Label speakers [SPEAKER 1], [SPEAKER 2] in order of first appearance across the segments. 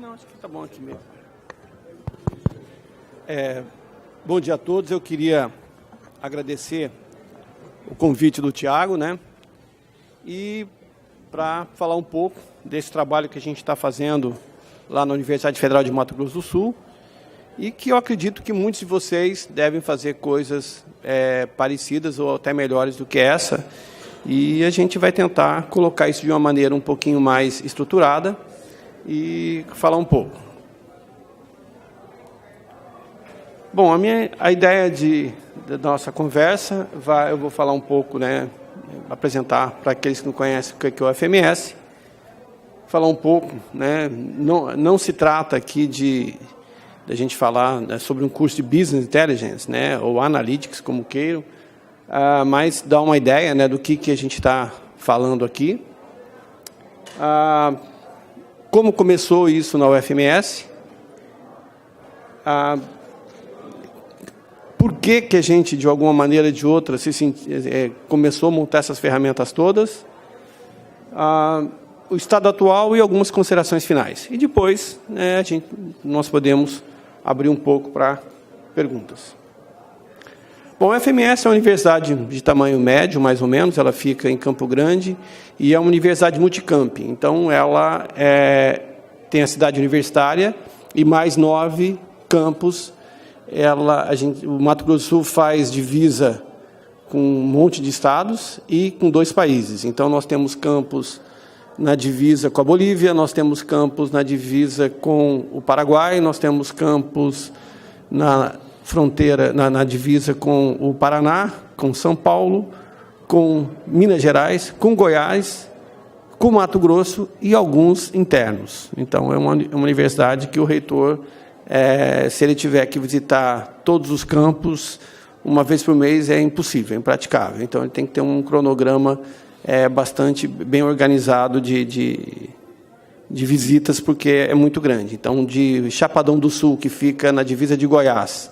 [SPEAKER 1] Não, acho que está bom aqui mesmo. Bom dia a todos. Eu queria agradecer o convite do Tiago, né? E para falar um pouco desse trabalho que a gente está fazendo lá na Universidade Federal de Mato Grosso do Sul e que eu acredito que muitos de vocês devem fazer coisas parecidas ou até melhores do que essa. E a gente vai tentar colocar isso de uma maneira um pouquinho mais estruturada e falar um pouco. Bom, a ideia da nossa conversa, eu vou falar um pouco, né, apresentar para aqueles que não conhecem o que é o FMS, falar um pouco, né, não se trata aqui de a gente falar, né, sobre um curso de Business Intelligence, né, ou Analytics, como queiram, mas dar uma ideia, né, do que a gente está falando aqui. Como começou isso na UFMS? Por que a gente, de alguma maneira ou de outra, começou a montar essas ferramentas todas? O estado atual e algumas considerações finais. E depois, né, nós podemos abrir um pouco para perguntas. Bom, a FMS é uma universidade de tamanho médio, mais ou menos, ela fica em Campo Grande e é uma universidade multicamp. Então, ela tem a cidade universitária e mais 9 campos. O Mato Grosso do Sul faz divisa com um monte de estados e com 2 países. Então, nós temos campos na divisa com a Bolívia, nós temos campos na divisa com o Paraguai, nós temos campos na fronteira, na divisa com o Paraná, com São Paulo, com Minas Gerais, com Goiás, com Mato Grosso e alguns internos. Então, é uma universidade que o reitor, se ele tiver que visitar todos os campos uma vez por mês, é impossível, é impraticável. Então, ele tem que ter um cronograma bastante bem organizado de visitas, porque é muito grande. Então, de Chapadão do Sul, que fica na divisa de Goiás,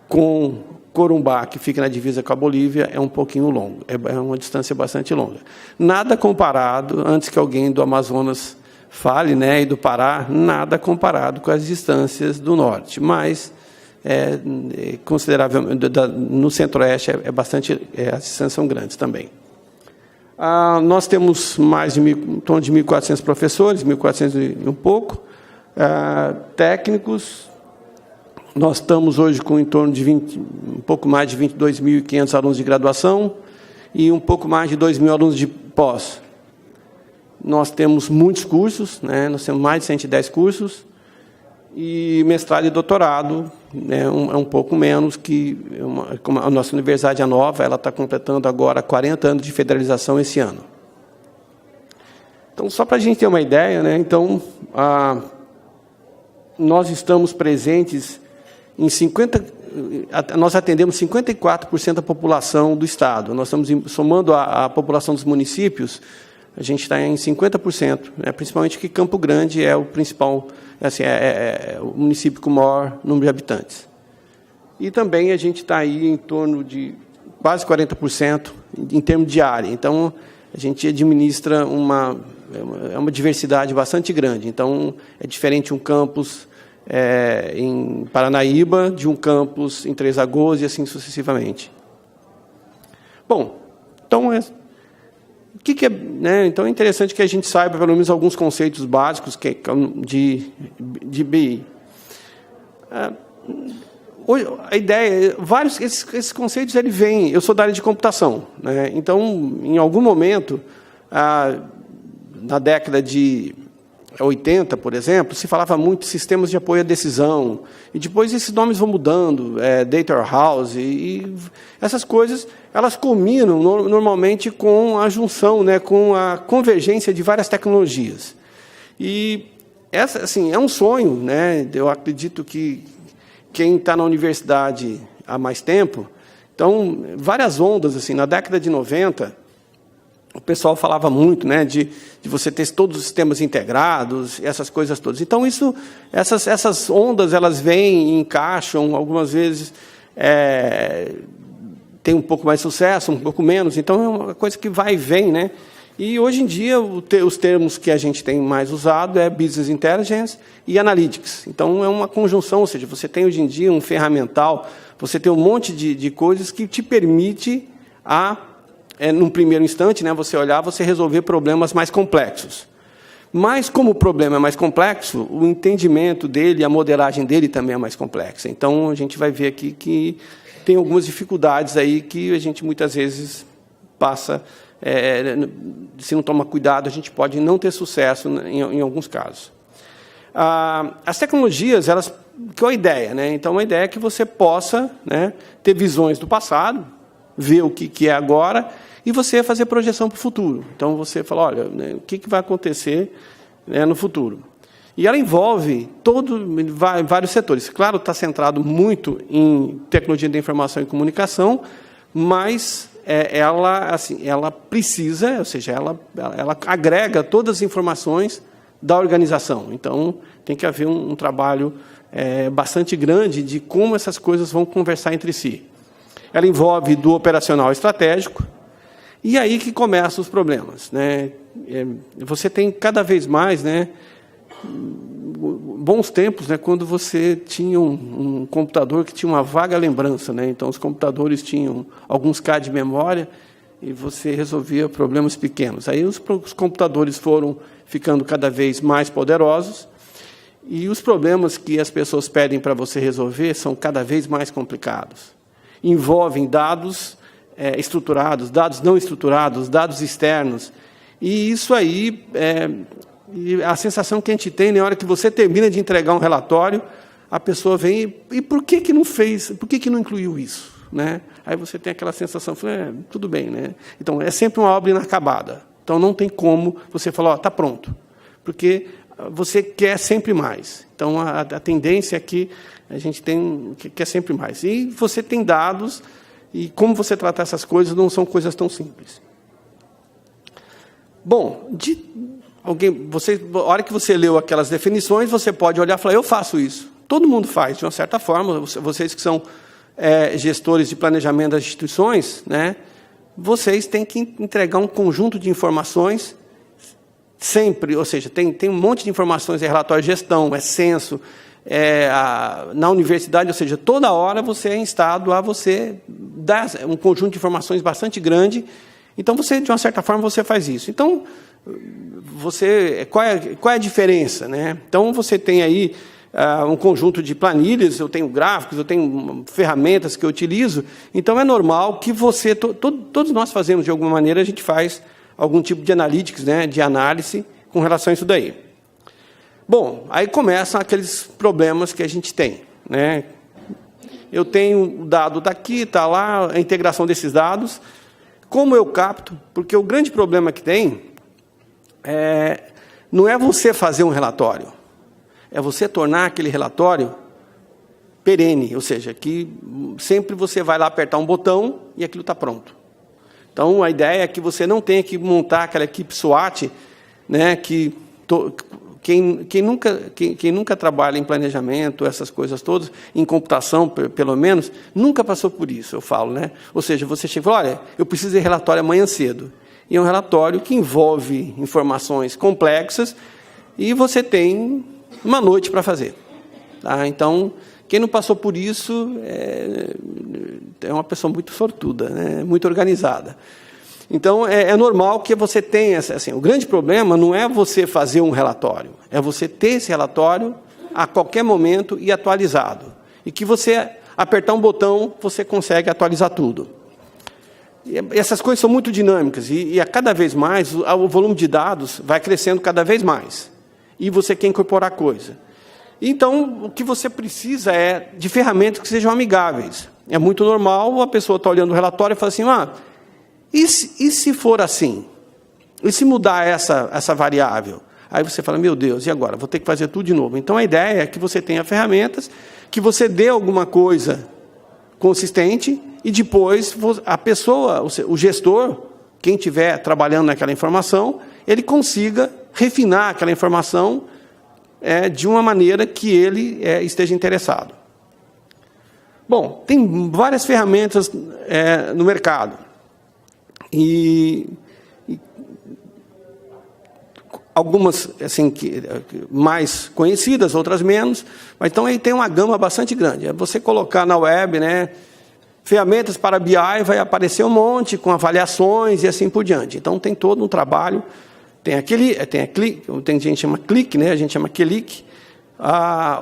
[SPEAKER 1] com Corumbá, que fica na divisa com a Bolívia, é um pouquinho longo, é uma distância bastante longa. Nada comparado, antes que alguém do Amazonas fale, né, e do Pará, nada comparado com as distâncias do norte, mas consideravelmente no centro-oeste as distâncias são grandes também. Nós temos em torno de 1.400 professores, 1.400 e um pouco, técnicos. Nós estamos hoje com em torno de um pouco mais de 22.500 alunos de graduação e um pouco mais de 2.000 alunos de pós. Nós temos muitos cursos, né? Nós temos mais de 110 cursos, e mestrado e doutorado, né, é um pouco menos, como a nossa universidade é nova, ela está completando agora 40 anos de federalização esse ano. Então, só para a gente ter uma ideia, né, então, nós estamos presentes em nós atendemos 54% da população do Estado. Nós estamos, somando a população dos municípios, a gente está em 50%, né, principalmente que Campo Grande é o principal, assim, o município com o maior número de habitantes. E também a gente está aí em torno de quase 40% em termos de área. Então, a gente administra uma diversidade bastante grande. Então, é diferente um campus em Paranaíba de um campus em Três Lagoas e assim sucessivamente. Bom, então, então, é interessante que a gente saiba, pelo menos, alguns conceitos básicos de BI. A ideia, esses conceitos, ele vem. Eu sou da área de computação, né? Então, em algum momento, na década de 80, por exemplo, se falava muito de sistemas de apoio à decisão, e depois esses nomes vão mudando, data warehouse, e essas coisas, elas culminam normalmente com a junção, né, com a convergência de várias tecnologias. E assim, é um sonho, né? Eu acredito que quem está na universidade há mais tempo, então, várias ondas, assim, na década de 90, o pessoal falava muito, né, de você ter todos os sistemas integrados, essas coisas todas. Então, essas ondas, elas vêm e encaixam, algumas vezes tem um pouco mais de sucesso, um pouco menos. Então, é uma coisa que vai e vem, né? E, hoje em dia, os termos que a gente tem mais usado é Business Intelligence e Analytics. Então, é uma conjunção, ou seja, você tem, hoje em dia, um ferramental, você tem um monte de coisas que te permite, num primeiro instante, né, você olhar, você resolver problemas mais complexos. Mas, como o problema é mais complexo, o entendimento dele, a modelagem dele também é mais complexa. Então, a gente vai ver aqui que tem algumas dificuldades aí que a gente, muitas vezes, passa... se não toma cuidado, a gente pode não ter sucesso em alguns casos. As tecnologias, qual é a ideia, né? Então, a ideia é que você possa, né, ter visões do passado, ver o que é agora, e você fazer projeção para o futuro. Então, você fala, olha, né, o que vai acontecer, né, no futuro. E ela envolve vários setores. Claro, está centrado muito em tecnologia da informação e comunicação, mas ela precisa, ou seja, ela agrega todas as informações da organização. Então, tem que haver um trabalho bastante grande de como essas coisas vão conversar entre si. Ela envolve do operacional estratégico, e aí que começam os problemas, né? Você tem cada vez mais, né, bons tempos, né, quando você tinha um computador que tinha uma vaga lembrança, né? Então, os computadores tinham alguns K de memória e você resolvia problemas pequenos. Aí os computadores foram ficando cada vez mais poderosos e os problemas que as pessoas pedem para você resolver são cada vez mais complicados. Envolvem dados estruturados, dados não estruturados, dados externos. E isso aí, a sensação que a gente tem, na hora que você termina de entregar um relatório, a pessoa vem, e por que não fez, por que não incluiu isso? Né? Aí você tem aquela sensação, tudo bem, né? Então, é sempre uma obra inacabada. Então, não tem como você falar, está pronto, porque você quer sempre mais. Então, a tendência é que a gente quer sempre mais. E você tem dados, e como você tratar essas coisas não são coisas tão simples. Bom, a hora que você leu aquelas definições, você pode olhar e falar, eu faço isso. Todo mundo faz, de uma certa forma. Vocês que são gestores de planejamento das instituições, né, vocês têm que entregar um conjunto de informações sempre, ou seja, tem um monte de informações, relatório de gestão, censo, na universidade, ou seja, toda hora você é instado a você dar um conjunto de informações bastante grande. Então, você, de uma certa forma, você faz isso. Então, qual é a diferença, né? Então, você tem aí um conjunto de planilhas, eu tenho gráficos, eu tenho ferramentas que eu utilizo. Então, é normal que você... Todos nós fazemos, de alguma maneira, a gente faz algum tipo de analytics, né, de análise com relação a isso daí. Bom, aí começam aqueles problemas que a gente tem, né? Eu tenho o dado daqui, está lá, a integração desses dados. Como eu capto? Porque o grande problema que tem não é você fazer um relatório, é você tornar aquele relatório perene, ou seja, que sempre você vai lá apertar um botão e aquilo está pronto. Então, a ideia é que você não tenha que montar aquela equipe SWAT, né, quem nunca trabalha em planejamento, essas coisas todas, em computação, pelo menos, nunca passou por isso, eu falo, né? Ou seja, você chega e fala, olha, eu preciso de relatório amanhã cedo. E é um relatório que envolve informações complexas e você tem uma noite para fazer. Tá? Então, quem não passou por isso é uma pessoa muito sortuda, né? Muito organizada. Então, é normal que você tenha... Assim, o grande problema não é você fazer um relatório, é você ter esse relatório a qualquer momento e atualizado. E que você, apertar um botão, você consegue atualizar tudo. E essas coisas são muito dinâmicas, e a cada vez mais, o volume de dados vai crescendo cada vez mais. E você quer incorporar coisa. Então, o que você precisa é de ferramentas que sejam amigáveis. É muito normal a pessoa estar olhando o relatório e falar assim, e se for assim? E se mudar essa variável? Aí você fala, meu Deus, e agora? Vou ter que fazer tudo de novo. Então, a ideia é que você tenha ferramentas, que você dê alguma coisa consistente, e depois a pessoa, o gestor, quem estiver trabalhando naquela informação, ele consiga refinar aquela informação de uma maneira que ele esteja interessado. Bom, tem várias ferramentas no mercado. E algumas assim, mais conhecidas, outras menos, mas então ele tem uma gama bastante grande. É você colocar na web, né, ferramentas para BI, vai aparecer um monte com avaliações e assim por diante. Então tem todo um trabalho. Tem gente que chama Click, né, a gente chama Click.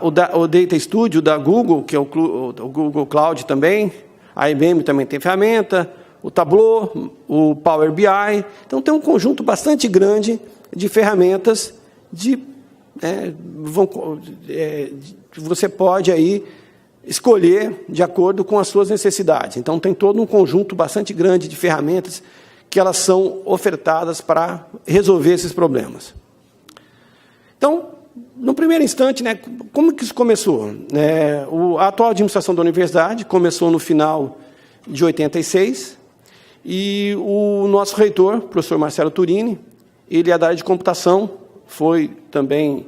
[SPEAKER 1] O Data Studio da Google, que é o Google Cloud também, a IBM também tem ferramenta, o Tableau, o Power BI. Então, tem um conjunto bastante grande de ferramentas que você pode aí escolher de acordo com as suas necessidades. Então, tem todo um conjunto bastante grande de ferramentas que elas são ofertadas para resolver esses problemas. Então, no primeiro instante, né, como que isso começou? A atual administração da universidade começou no final de 86, e o nosso reitor, o professor Marcelo Turini, ele é da área de computação, foi também,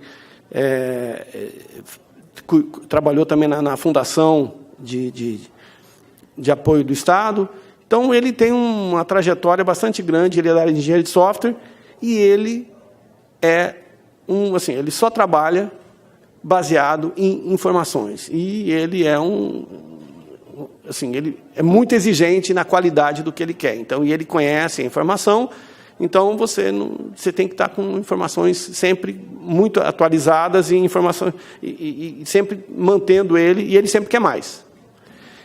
[SPEAKER 1] trabalhou também na Fundação de Apoio do Estado. Então, ele tem uma trajetória bastante grande, ele é da área de engenharia de software, e ele ele só trabalha baseado em informações. E ele ele é muito exigente na qualidade do que ele quer. Então, e ele conhece a informação, então você tem que estar com informações sempre muito atualizadas e sempre mantendo ele, e ele sempre quer mais.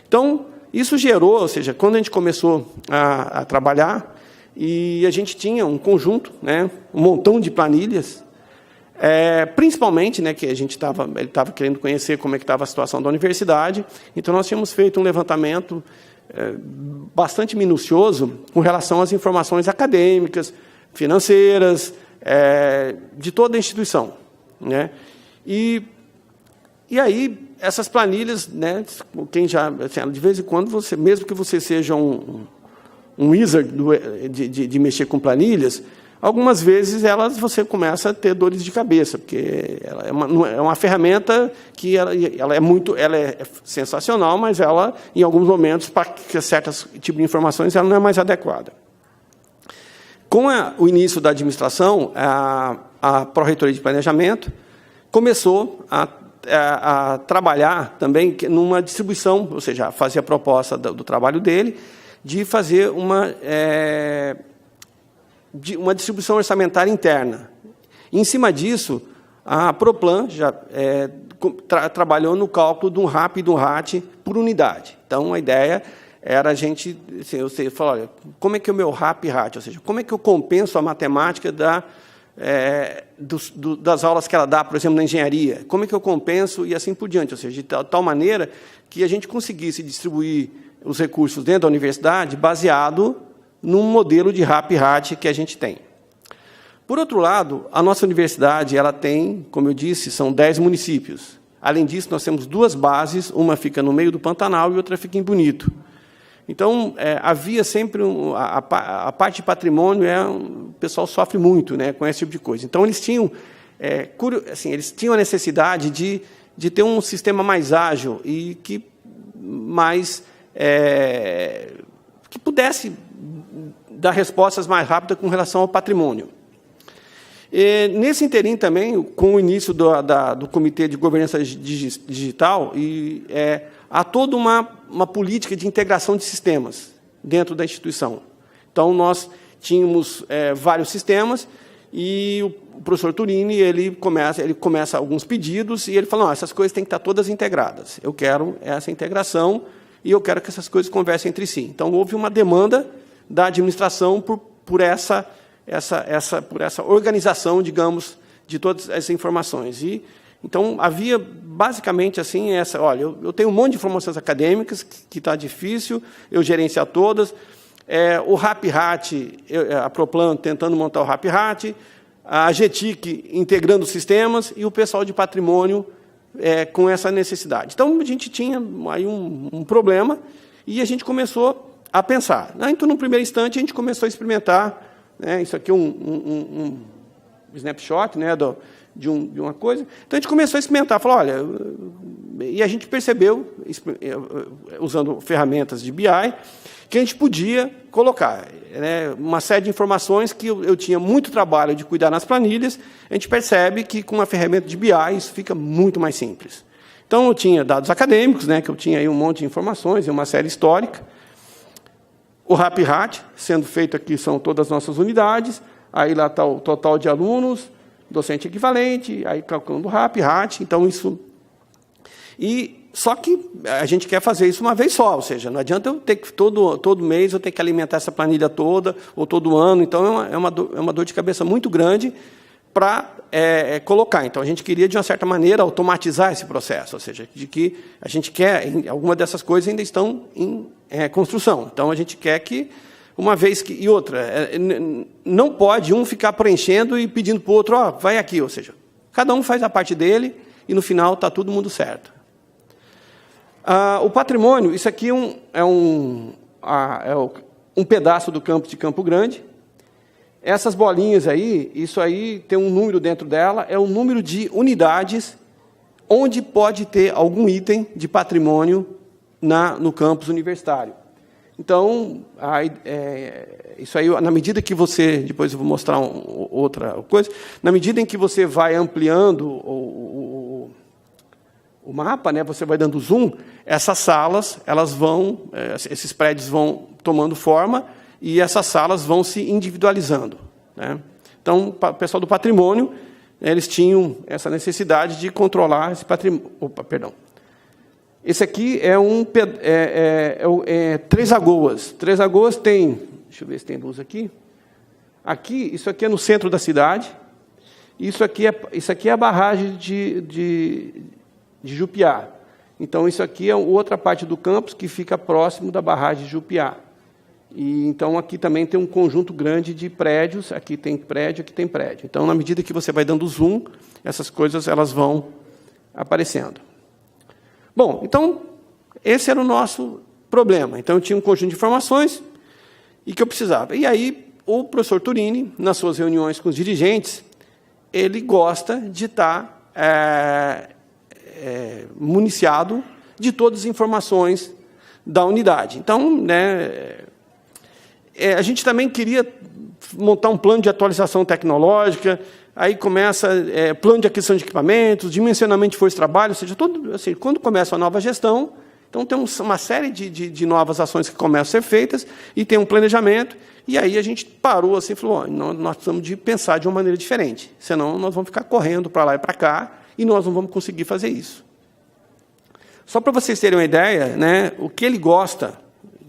[SPEAKER 1] Então, isso gerou, ou seja, quando a gente começou a trabalhar, e a gente tinha um conjunto, né, um montão de planilhas, principalmente, né, que ele estava querendo conhecer como é que estava a situação da universidade. Então, nós tínhamos feito um levantamento bastante minucioso com relação às informações acadêmicas, financeiras, de toda a instituição, né? E aí, essas planilhas, né, de vez em quando, mesmo que você seja um wizard de mexer com planilhas, algumas vezes você começa a ter dores de cabeça, porque ela é uma ferramenta que ela é sensacional, mas ela, em alguns momentos, para certos tipos de informações, ela não é mais adequada. Com o início da administração, a Pró-Reitoria de Planejamento começou a trabalhar também numa distribuição, ou seja, fazia a proposta do trabalho dele, de fazer uma distribuição orçamentária interna. Em cima disso, a Proplan já trabalhou no cálculo de um RAP e de um RAT por unidade. Então, a ideia era a gente, você falar, olha, como é que é o meu RAP e RAT? Ou seja, como é que eu compenso a matemática das aulas que ela dá, por exemplo, na engenharia? Como é que eu compenso e assim por diante? Ou seja, de tal maneira que a gente conseguisse distribuir os recursos dentro da universidade baseado num modelo de RAP e RAT que a gente tem. Por outro lado, a nossa universidade ela tem, como eu disse, são 10 municípios. Além disso, nós temos 2 bases, uma fica no meio do Pantanal e outra fica em Bonito. Então, havia sempre a parte de patrimônio, o pessoal sofre muito, né, com esse tipo de coisa. Então, eles tinham, eles tinham a necessidade de ter um sistema mais ágil e que pudesse dar respostas mais rápidas com relação ao patrimônio. Nesse interim também, com o início do Comitê de Governança Digital, há toda uma política de integração de sistemas dentro da instituição. Então, nós tínhamos vários sistemas, e o professor Turini ele começa alguns pedidos, e ele fala, não, essas coisas têm que estar todas integradas. Eu quero essa integração, e eu quero que essas coisas conversem entre si. Então, houve uma demanda da administração por essa organização, digamos, de todas as informações. Então, havia, basicamente, assim, olha, eu tenho um monte de informações acadêmicas que está difícil eu gerenciar todas, o RAP-RAT, a Proplan tentando montar o RAP-RAT, a GTIC integrando os sistemas, e o pessoal de patrimônio com essa necessidade. Então, a gente tinha aí um problema, e a gente começou a pensar. Então, no primeiro instante, a gente começou a experimentar, né, isso aqui é um snapshot, né, de uma coisa. Então, a gente começou a experimentar, falou, olha, e a gente percebeu, usando ferramentas de BI, que a gente podia colocar. Né, uma série de informações que eu tinha muito trabalho de cuidar nas planilhas, a gente percebe que, com uma ferramenta de BI, isso fica muito mais simples. Então, eu tinha dados acadêmicos, né, que eu tinha aí um monte de informações, uma série histórica. O RAP-RAT, sendo feito aqui, são todas as nossas unidades. Aí lá está o total de alunos, docente equivalente, aí calculando o RAP-RAT. Então, isso... Só que a gente quer fazer isso uma vez só, ou seja, não adianta eu ter que, todo mês, eu ter que alimentar essa planilha toda, ou todo ano. Então, é uma dor de cabeça muito grande para colocar. Então, a gente queria, de uma certa maneira, automatizar esse processo, ou seja, de que a gente quer, algumas dessas coisas ainda estão em construção. Então, a gente quer que, uma vez que... E outra, não pode um ficar preenchendo e pedindo para o outro, ó, vai aqui, ou seja, cada um faz a parte dele e, no final, está todo mundo certo. O patrimônio, isso aqui é um pedaço do campus de Campo Grande. Essas bolinhas aí, isso aí tem um número dentro dela, é o número de unidades onde pode ter algum item de patrimônio no campus universitário. Então, isso aí, na medida que você, depois eu vou mostrar outra coisa, na medida em que você vai ampliando o mapa, né, você vai dando zoom, essas salas, esses prédios vão tomando forma e essas salas vão se individualizando. Né? Então, o pessoal do patrimônio, eles tinham essa necessidade de controlar esse patrimônio. Opa, perdão. Esse aqui é Três Lagoas. Três Lagoas tem... Deixa eu ver se tem luz aqui. Isso aqui é no centro da cidade. Isso aqui é a barragem de Jupiá. Então, isso aqui é outra parte do campus que fica próximo da barragem de Jupiá. Então, aqui também tem um conjunto grande de prédios. Aqui tem prédio, aqui tem prédio. Então, na medida que você vai dando zoom, essas coisas elas vão aparecendo. Bom, então, esse era o nosso problema. Então, eu tinha um conjunto de informações e que eu precisava. E aí, o professor Turini, nas suas reuniões com os dirigentes, ele gosta de estar municiado de todas as informações da unidade. Então, né, a gente também queria montar um plano de atualização tecnológica, aí começa plano de aquisição de equipamentos, dimensionamento de força de trabalho, ou seja, assim, quando começa a nova gestão, então tem uma série de novas ações que começam a ser feitas, e tem um planejamento, e aí a gente parou assim e falou, nós precisamos de pensar de uma maneira diferente, senão nós vamos ficar correndo para lá e para cá, e nós não vamos conseguir fazer isso. Só para vocês terem uma ideia, né, o que ele gosta,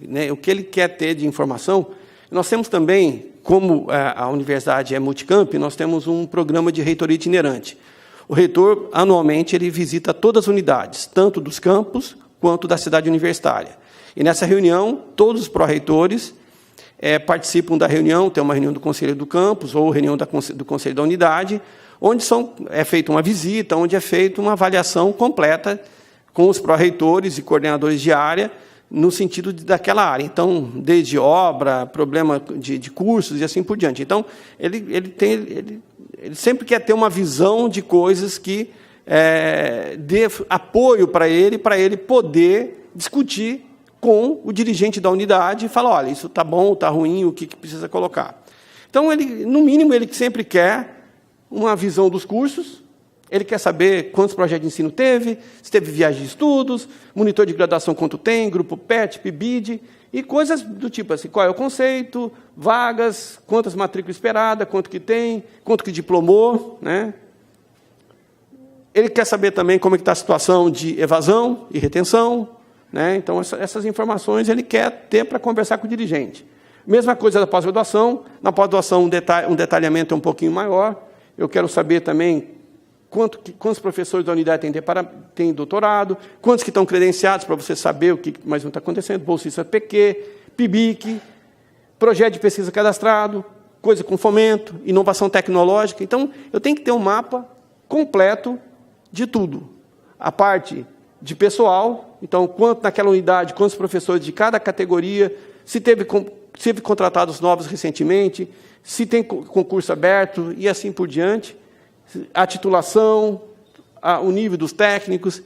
[SPEAKER 1] né, o que ele quer ter de informação, nós temos também, como a universidade é multicamp, nós temos um programa de reitoria itinerante. O reitor, anualmente, ele visita todas as unidades, tanto dos campos quanto da cidade universitária. E, nessa reunião, todos os pró-reitores participam da reunião, tem uma reunião do Conselho do Campus ou reunião do Conselho da Unidade, onde é feita uma visita, onde é feita uma avaliação completa com os pró-reitores e coordenadores de área, no sentido daquela área. Então, desde obra, problema de cursos e assim por diante. Então, ele sempre quer ter uma visão de coisas que dê apoio para ele poder discutir com o dirigente da unidade e falar, olha, isso está bom, está ruim, o que precisa colocar. Então, no mínimo, ele sempre quer uma visão dos cursos, ele quer saber quantos projetos de ensino teve, se teve viagem de estudos, monitor de graduação quanto tem, grupo PET, PIBID, e coisas do tipo assim, qual é o conceito, vagas, quantas matrículas esperadas, quanto que tem, quanto que diplomou. Né? Ele quer saber também como é que está a situação de evasão e retenção. Né? Então, essas informações ele quer ter para conversar com o dirigente. Mesma coisa da pós-graduação. Na pós-graduação, um detalhamento é um pouquinho maior. Eu quero saber também quantos professores da unidade têm doutorado, quantos que estão credenciados para você saber o que mais não está acontecendo, bolsista PQ, PIBIC, projeto de pesquisa cadastrado, coisa com fomento, inovação tecnológica. Então, eu tenho que ter um mapa completo de tudo. A parte de pessoal, então, quanto naquela unidade, quantos professores de cada categoria, se teve contratados novos recentemente, se tem concurso aberto e assim por diante, a titulação, o nível dos técnicos.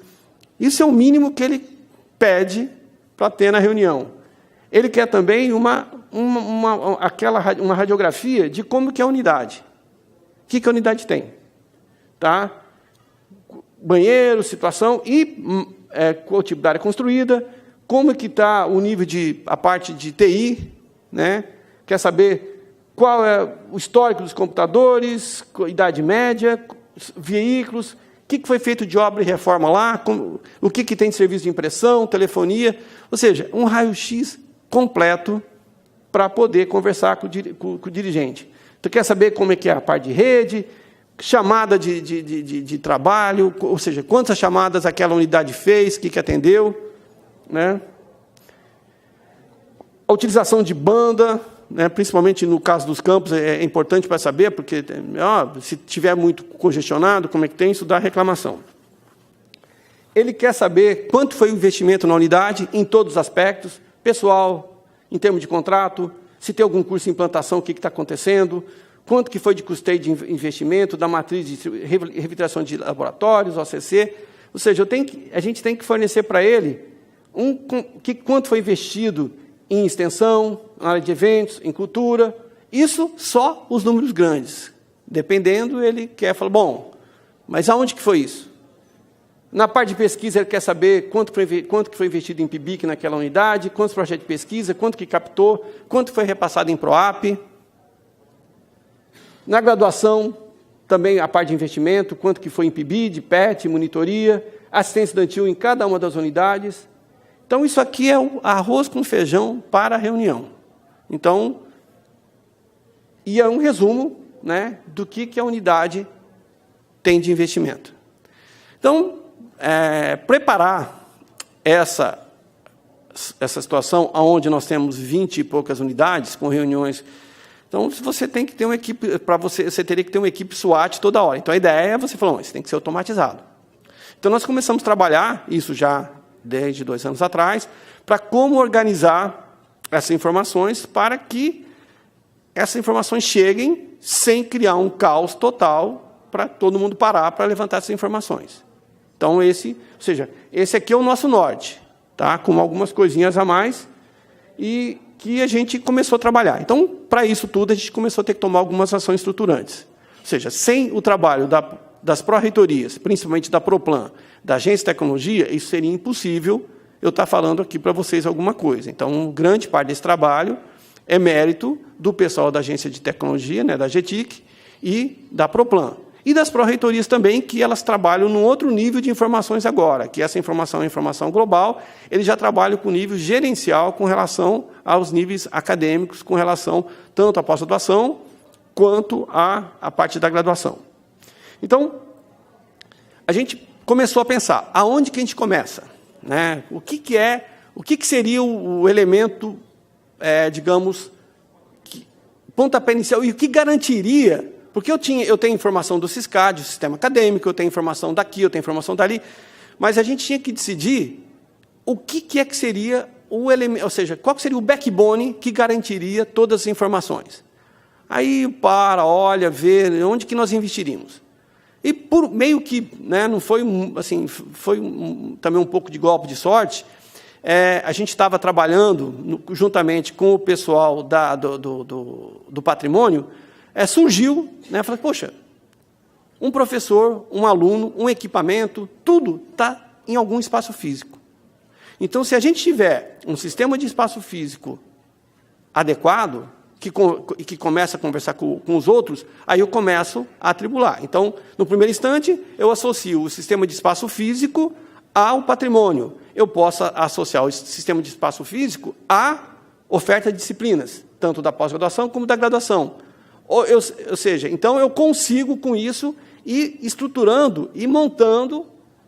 [SPEAKER 1] Isso é o mínimo que ele pede para ter na reunião. Ele quer também uma radiografia de como que é a unidade. O que a unidade tem? Tá? Banheiro, situação e qual tipo de área construída, como que está o nível a parte de TI, né? Quer saber qual é o histórico dos computadores, idade média, veículos, o que foi feito de obra e reforma lá, o que tem de serviço de impressão, telefonia, ou seja, um raio-x completo para poder conversar com o dirigente. Tu quer saber como é que é a parte de rede, chamada de trabalho, ou seja, quantas chamadas aquela unidade fez, o que atendeu, né? A utilização de banda, né, principalmente no caso dos campos, é importante para saber, porque se estiver muito congestionado, como é que tem, isso dá reclamação. Ele quer saber quanto foi o investimento na unidade, em todos os aspectos, pessoal, em termos de contrato, se tem algum curso de implantação, o que está acontecendo, quanto que foi de custeio de investimento, da matriz de revitalização de laboratórios, OCC, ou seja, a gente tem que fornecer para ele quanto foi investido em extensão, na área de eventos, em cultura, isso só os números grandes. Dependendo, ele quer falar, bom, mas aonde que foi isso? Na parte de pesquisa, ele quer saber quanto que foi investido em PIBIC naquela unidade, quantos projetos de pesquisa, quanto que captou, quanto foi repassado em PROAP. Na graduação, também a parte de investimento, quanto que foi em PIBID, PET, monitoria, assistência estudantil em cada uma das unidades. Então, isso aqui é o arroz com feijão para a reunião. Então, e é um resumo, né, do que a unidade tem de investimento. Então, preparar essa situação, onde nós temos 20 e poucas unidades, com reuniões. Então, você tem que ter uma equipe, você teria que ter uma equipe SWAT toda hora. Então, a ideia é você falar, isso tem que ser automatizado. Então, nós começamos a trabalhar, isso já desde 2 anos atrás, para como organizar essas informações para que essas informações cheguem sem criar um caos total para todo mundo parar para levantar essas informações. Então, esse aqui é o nosso norte, tá? Com algumas coisinhas a mais, e que a gente começou a trabalhar. Então, para isso tudo, a gente começou a ter que tomar algumas ações estruturantes. Ou seja, sem o trabalho das pró-reitorias, principalmente da Proplan, da Agência de Tecnologia, isso seria impossível eu estar falando aqui para vocês alguma coisa. Então, grande parte desse trabalho é mérito do pessoal da Agência de Tecnologia, né, da GETIC, e da Proplan. E das pró-reitorias também, que elas trabalham num outro nível de informações agora, que essa informação é informação global, eles já trabalham com nível gerencial com relação aos níveis acadêmicos, com relação tanto à pós-graduação quanto à parte da graduação. Então, a gente começou a pensar, aonde que a gente começa? Né? O que seria o elemento, digamos, pontapé inicial, e o que garantiria, porque eu tenho informação do SISCAD, do sistema acadêmico, eu tenho informação daqui, eu tenho informação dali, mas a gente tinha que decidir o que seria o elemento, ou seja, qual seria o backbone que garantiria todas as informações. Aí olha, vê onde que nós investiríamos. E por meio que, né, não foi assim, também um pouco de golpe de sorte, a gente estava trabalhando juntamente com o pessoal do patrimônio, surgiu, né, falei, poxa, um professor, um aluno, um equipamento, tudo está em algum espaço físico. Então, se a gente tiver um sistema de espaço físico adequado, que começa a conversar com os outros, aí eu começo a atribular. Então, no primeiro instante, eu associo o sistema de espaço físico ao patrimônio. Eu posso associar o sistema de espaço físico à oferta de disciplinas, tanto da pós-graduação como da graduação. Ou seja, então eu consigo, com isso, ir estruturando e montando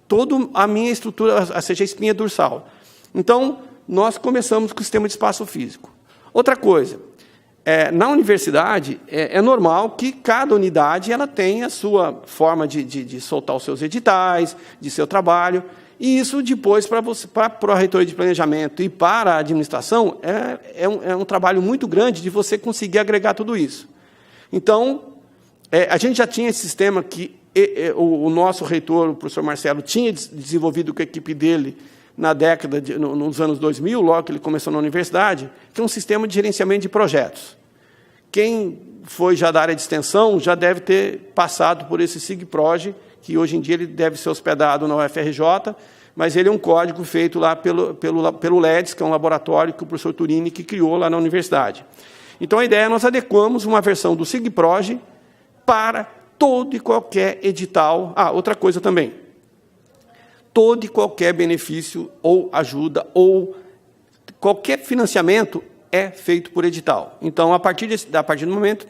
[SPEAKER 1] toda a minha estrutura, ou seja, a espinha dorsal. Então, nós começamos com o sistema de espaço físico. Outra coisa, na universidade, é normal que cada unidade ela tenha a sua forma de soltar os seus editais, de seu trabalho, e isso depois, para a pró-reitoria de planejamento e para a administração, é um trabalho muito grande de você conseguir agregar tudo isso. Então, a gente já tinha esse sistema que o nosso reitor, o professor Marcelo, tinha desenvolvido com a equipe dele nos anos 2000, logo que ele começou na universidade, que é um sistema de gerenciamento de projetos. Quem foi já da área de extensão já deve ter passado por esse SIGPROJ, que hoje em dia ele deve ser hospedado na UFRJ, mas ele é um código feito lá pelo LEDS, que é um laboratório que o professor Turini que criou lá na universidade. Então, a ideia é nós adequamos uma versão do SIGPROJ para todo e qualquer edital. Outra coisa também. Todo e qualquer benefício ou ajuda ou qualquer financiamento é feito por edital. Então, a partir do momento,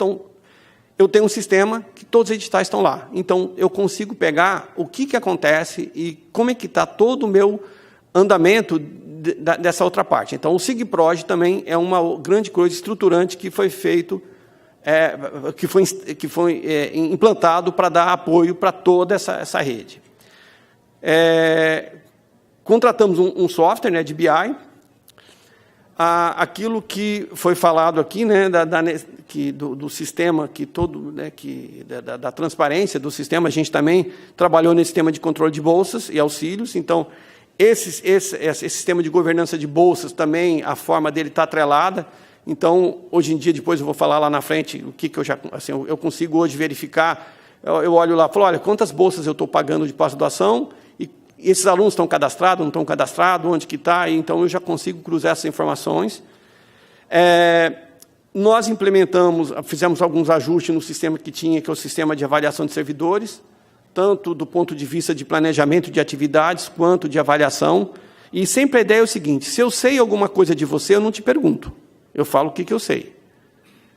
[SPEAKER 1] eu tenho um sistema que todos os editais estão lá. Então, eu consigo pegar o que acontece e como é que está todo o meu andamento dessa outra parte. Então, o SIGPROJ também é uma grande coisa estruturante que foi feito, que foi implantado para dar apoio para toda essa rede. Contratamos um software, né, de BI. Aquilo que foi falado aqui, né, do sistema, da transparência do sistema, a gente também trabalhou nesse sistema de controle de bolsas e auxílios. Então, esse sistema de governança de bolsas também, a forma dele está atrelada. Então, hoje em dia, depois eu vou falar lá na frente, o que eu consigo hoje verificar. Eu olho lá e falo, olha, quantas bolsas eu estou pagando de pós-graduação, e esses alunos estão cadastrados, não estão cadastrados, onde que está, então eu já consigo cruzar essas informações. Nós fizemos alguns ajustes no sistema que tinha, que é o sistema de avaliação de servidores, tanto do ponto de vista de planejamento de atividades, quanto de avaliação. E sempre a ideia é o seguinte, se eu sei alguma coisa de você, eu não te pergunto. Eu falo o que eu sei.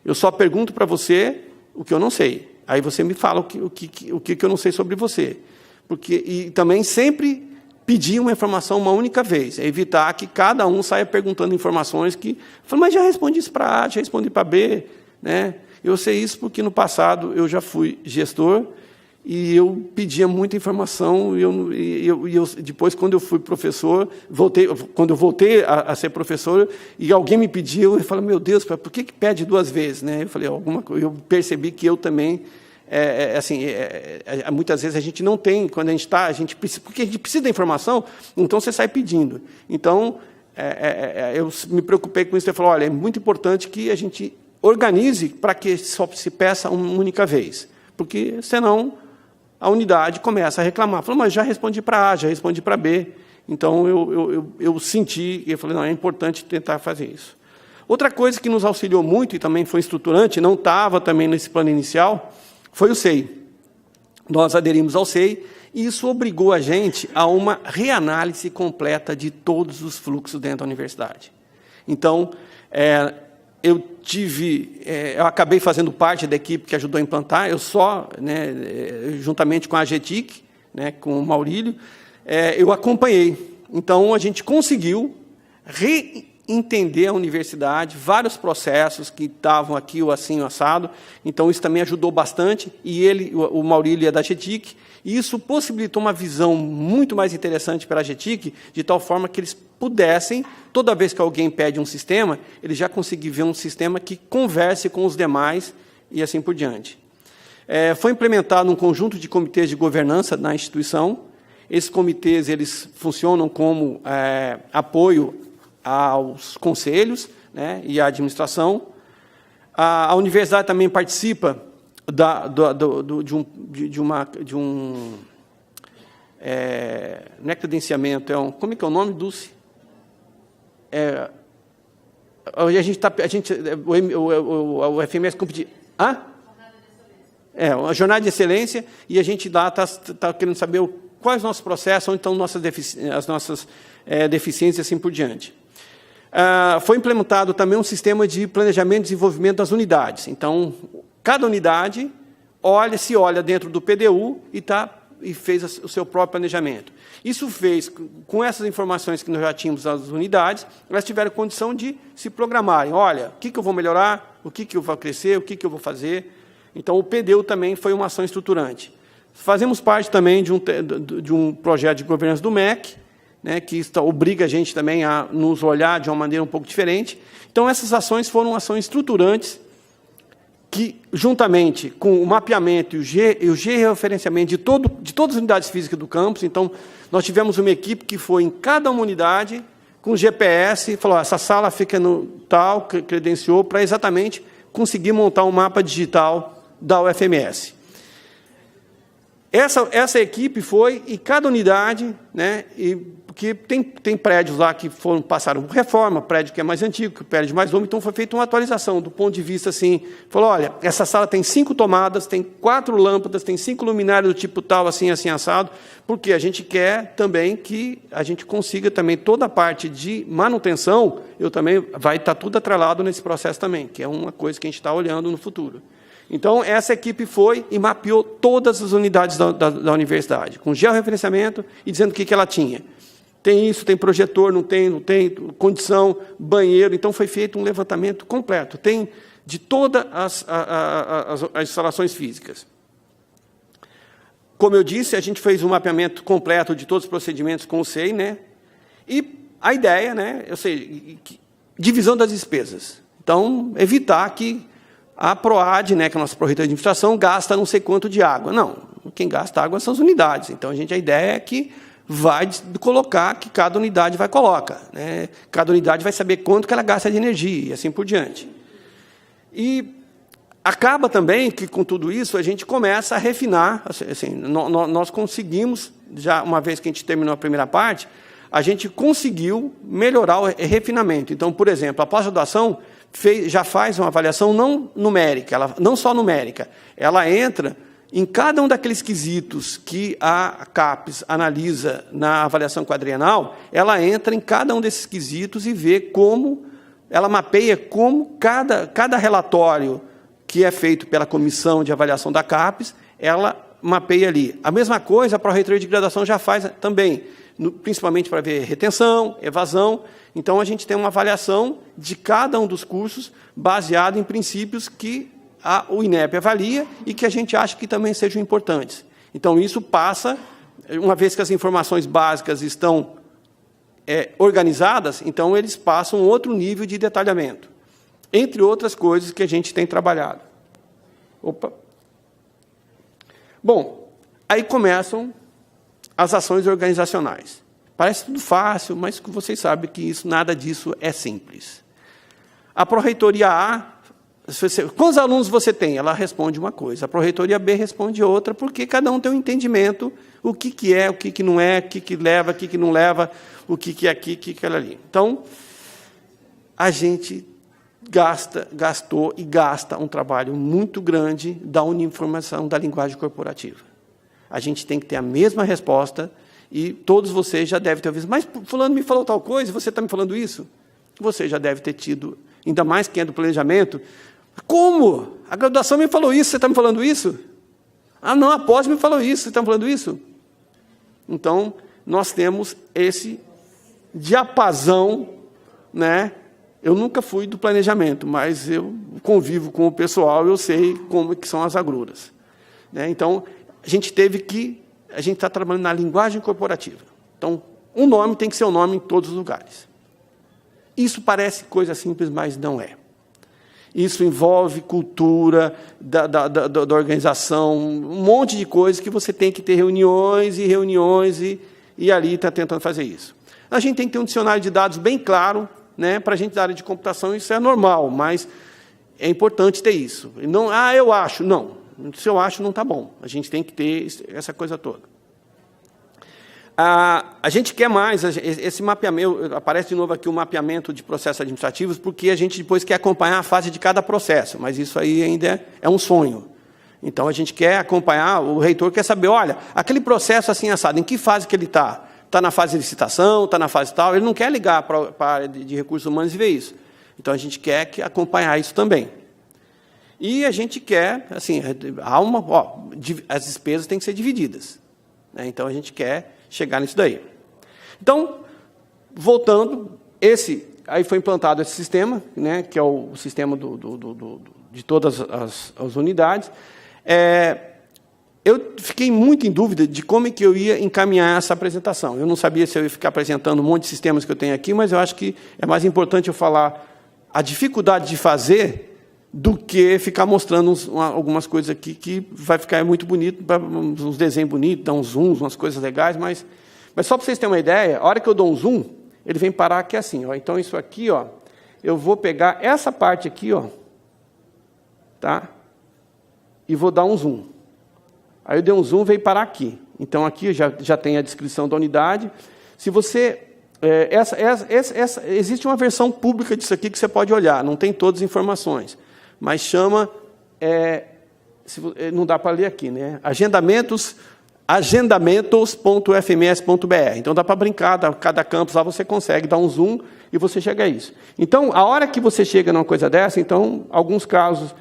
[SPEAKER 1] Eu só pergunto para você o que eu não sei. Aí você me fala o que eu não sei sobre você. E também sempre pedir uma informação uma única vez, evitar que cada um saia perguntando informações que... Falo, mas já respondi isso para A, já respondi para B. Né? Eu sei isso porque, no passado, eu já fui gestor e eu pedia muita informação. Depois, quando eu fui professor, quando eu voltei a ser professor, e alguém me pediu, eu falei, meu Deus, por que pede duas vezes? Né? Eu falei, eu percebi que eu também... muitas vezes a gente não tem, quando porque a gente precisa da informação, então você sai pedindo. Então, eu me preocupei com isso, eu falei, olha, é muito importante que a gente organize para que só se peça uma única vez, porque senão a unidade começa a reclamar. Falou, mas já respondi para A, já respondi para B. Então, eu senti, e eu falei, não, é importante tentar fazer isso. Outra coisa que nos auxiliou muito, e também foi estruturante, não estava também nesse plano inicial, foi o SEI. Nós aderimos ao SEI e isso obrigou a gente a uma reanálise completa de todos os fluxos dentro da universidade. Então, eu acabei fazendo parte da equipe que ajudou a implantar, juntamente com a AGETIC, né, com o Maurílio, eu acompanhei. Então, a gente conseguiu entender a universidade, vários processos que estavam aqui, o assim, o assado. Então, isso também ajudou bastante. E o Maurílio é da AGETIC, e isso possibilitou uma visão muito mais interessante para a AGETIC, de tal forma que eles pudessem, toda vez que alguém pede um sistema, eles já conseguem ver um sistema que converse com os demais e assim por diante. Foi implementado um conjunto de comitês de governança na instituição. Esses comitês eles funcionam como apoio aos conselhos, né, e à administração. A universidade também participa não é credenciamento, como é que é o nome, Dulce? O FMS competir. Uma jornada de excelência, e a gente lá está querendo saber quais os nossos processos, onde estão as nossas deficiências e assim por diante. Foi implementado também um sistema de planejamento e desenvolvimento das unidades. Então, cada unidade se olha dentro do PDU e fez o seu próprio planejamento. Isso fez, com essas informações que nós já tínhamos das unidades, elas tiveram condição de se programarem. Olha, o que eu vou melhorar, o que eu vou crescer, o que eu vou fazer. Então, o PDU também foi uma ação estruturante. Fazemos parte também de um projeto de governança do MEC, né, que obriga a gente também a nos olhar de uma maneira um pouco diferente. Então, essas ações foram ações estruturantes que, juntamente com o mapeamento e o georreferenciamento de todas as unidades físicas do campus, então, nós tivemos uma equipe que foi em cada uma unidade, com GPS, falou, essa sala fica no tal, credenciou, para exatamente conseguir montar um mapa digital da UFMS. Essa equipe foi, e cada unidade, né, porque tem prédios lá que passaram por reforma, prédio que é mais antigo, prédio mais novo, então foi feita uma atualização do ponto de vista assim, falou, olha, essa sala tem 5 tomadas, tem 4 lâmpadas, tem 5 luminárias do tipo tal, assim, assim, assado, porque a gente quer também que a gente consiga também toda a parte de manutenção, vai estar tudo atrelado nesse processo também, que é uma coisa que a gente está olhando no futuro. Então, essa equipe foi e mapeou todas as unidades da universidade, com georreferenciamento e dizendo o que ela tinha. Tem isso, tem projetor, não tem, condição, banheiro. Então, foi feito um levantamento completo. Tem de todas as instalações físicas. Como eu disse, a gente fez um mapeamento completo de todos os procedimentos com o SEI, né? E a ideia, né, divisão das despesas. Então, evitar que a PROAD, né, que é a nossa Pró-Reitoria de Administração, gasta não sei quanto de água. Não, quem gasta água são as unidades. Então, a ideia é que vai colocar, que cada unidade vai colocar. Né? Cada unidade vai saber quanto que ela gasta de energia, e assim por diante. E acaba também que, com tudo isso, a gente começa a refinar. Assim, nós conseguimos, já uma vez que a gente terminou a primeira parte, a gente conseguiu melhorar o refinamento. Então, por exemplo, a pós-graduação já faz uma avaliação não numérica, não só numérica, ela entra em cada um daqueles quesitos que a CAPES analisa na avaliação quadrienal, ela entra em cada um desses quesitos e vê como, ela mapeia como cada relatório que é feito pela comissão de avaliação da CAPES, ela mapeia ali. A mesma coisa a Pró-Reitoria de Graduação já faz também, principalmente para ver retenção, evasão. Então, a gente tem uma avaliação de cada um dos cursos baseado em princípios que o INEP avalia e que a gente acha que também sejam importantes. Então, isso passa, uma vez que as informações básicas estão organizadas, então eles passam outro nível de detalhamento, entre outras coisas que a gente tem trabalhado. Opa! Bom, aí começam as ações organizacionais. Parece tudo fácil, mas vocês sabem que nada disso é simples. A Pró-Reitoria A, quantos alunos você tem? Ela responde uma coisa. A Pró-Reitoria B responde outra, porque cada um tem um entendimento, o que é, o que não é, o que leva, o que não leva, o que é aqui, o que é ali. Então, a gente gastou e gasta um trabalho muito grande da uniformização da linguagem corporativa. A gente tem que ter a mesma resposta. E todos vocês já devem ter ouvido, mas fulano me falou tal coisa, você está me falando isso? Você já deve ter tido, ainda mais quem é do planejamento, como? A graduação me falou isso, você está me falando isso? Ah, não, a pós me falou isso, você está me falando isso? Então, nós temos esse diapasão, né? Eu nunca fui do planejamento, mas eu convivo com o pessoal, eu sei como que são as agruras. Né? Então, a gente está trabalhando na linguagem corporativa. Então, um nome tem que ser um nome em todos os lugares. Isso parece coisa simples, mas não é. Isso envolve cultura da organização, um monte de coisas que você tem que ter reuniões e ali está tentando fazer isso. A gente tem que ter um dicionário de dados bem claro, né, para a gente da área de computação, isso é normal, mas é importante ter isso. Não, eu acho. Não. Se eu acho, não está bom. A gente tem que ter essa coisa toda. A gente quer mais, esse mapeamento, aparece de novo aqui o mapeamento de processos administrativos, porque a gente depois quer acompanhar a fase de cada processo, mas isso aí ainda é um sonho. Então, a gente quer acompanhar, o reitor quer saber, olha, aquele processo assim assado, em que fase que ele está? Está na fase de licitação, está na fase tal? Ele não quer ligar para a área de recursos humanos e ver isso. Então, a gente quer acompanhar isso também. E a gente quer, assim, as despesas têm que ser divididas. Né? Então, a gente quer chegar nisso daí. Então, voltando, aí foi implantado esse sistema, né, que é o sistema de todas as unidades. Eu fiquei muito em dúvida de como é que eu ia encaminhar essa apresentação. Eu não sabia se eu ia ficar apresentando um monte de sistemas que eu tenho aqui, mas eu acho que é mais importante eu falar a dificuldade de fazer do que ficar mostrando algumas coisas aqui que vai ficar muito bonito, uns desenhos bonitos, dar uns zooms, umas coisas legais, mas só para vocês terem uma ideia, a hora que eu dou um zoom, ele vem parar aqui assim, ó. Então, isso aqui, ó, eu vou pegar essa parte aqui, ó, tá? E vou dar um zoom. Aí eu dei um zoom, veio parar aqui. Então, aqui já tem a descrição da unidade. Se você... existe uma versão pública disso aqui que você pode olhar, não tem todas as informações, mas chama... não dá para ler aqui, né? agendamentos.fms.br. Então, dá para brincar, cada campus lá você consegue dar um zoom e você chega a isso. Então, a hora que você chega numa coisa dessa, então, alguns casos,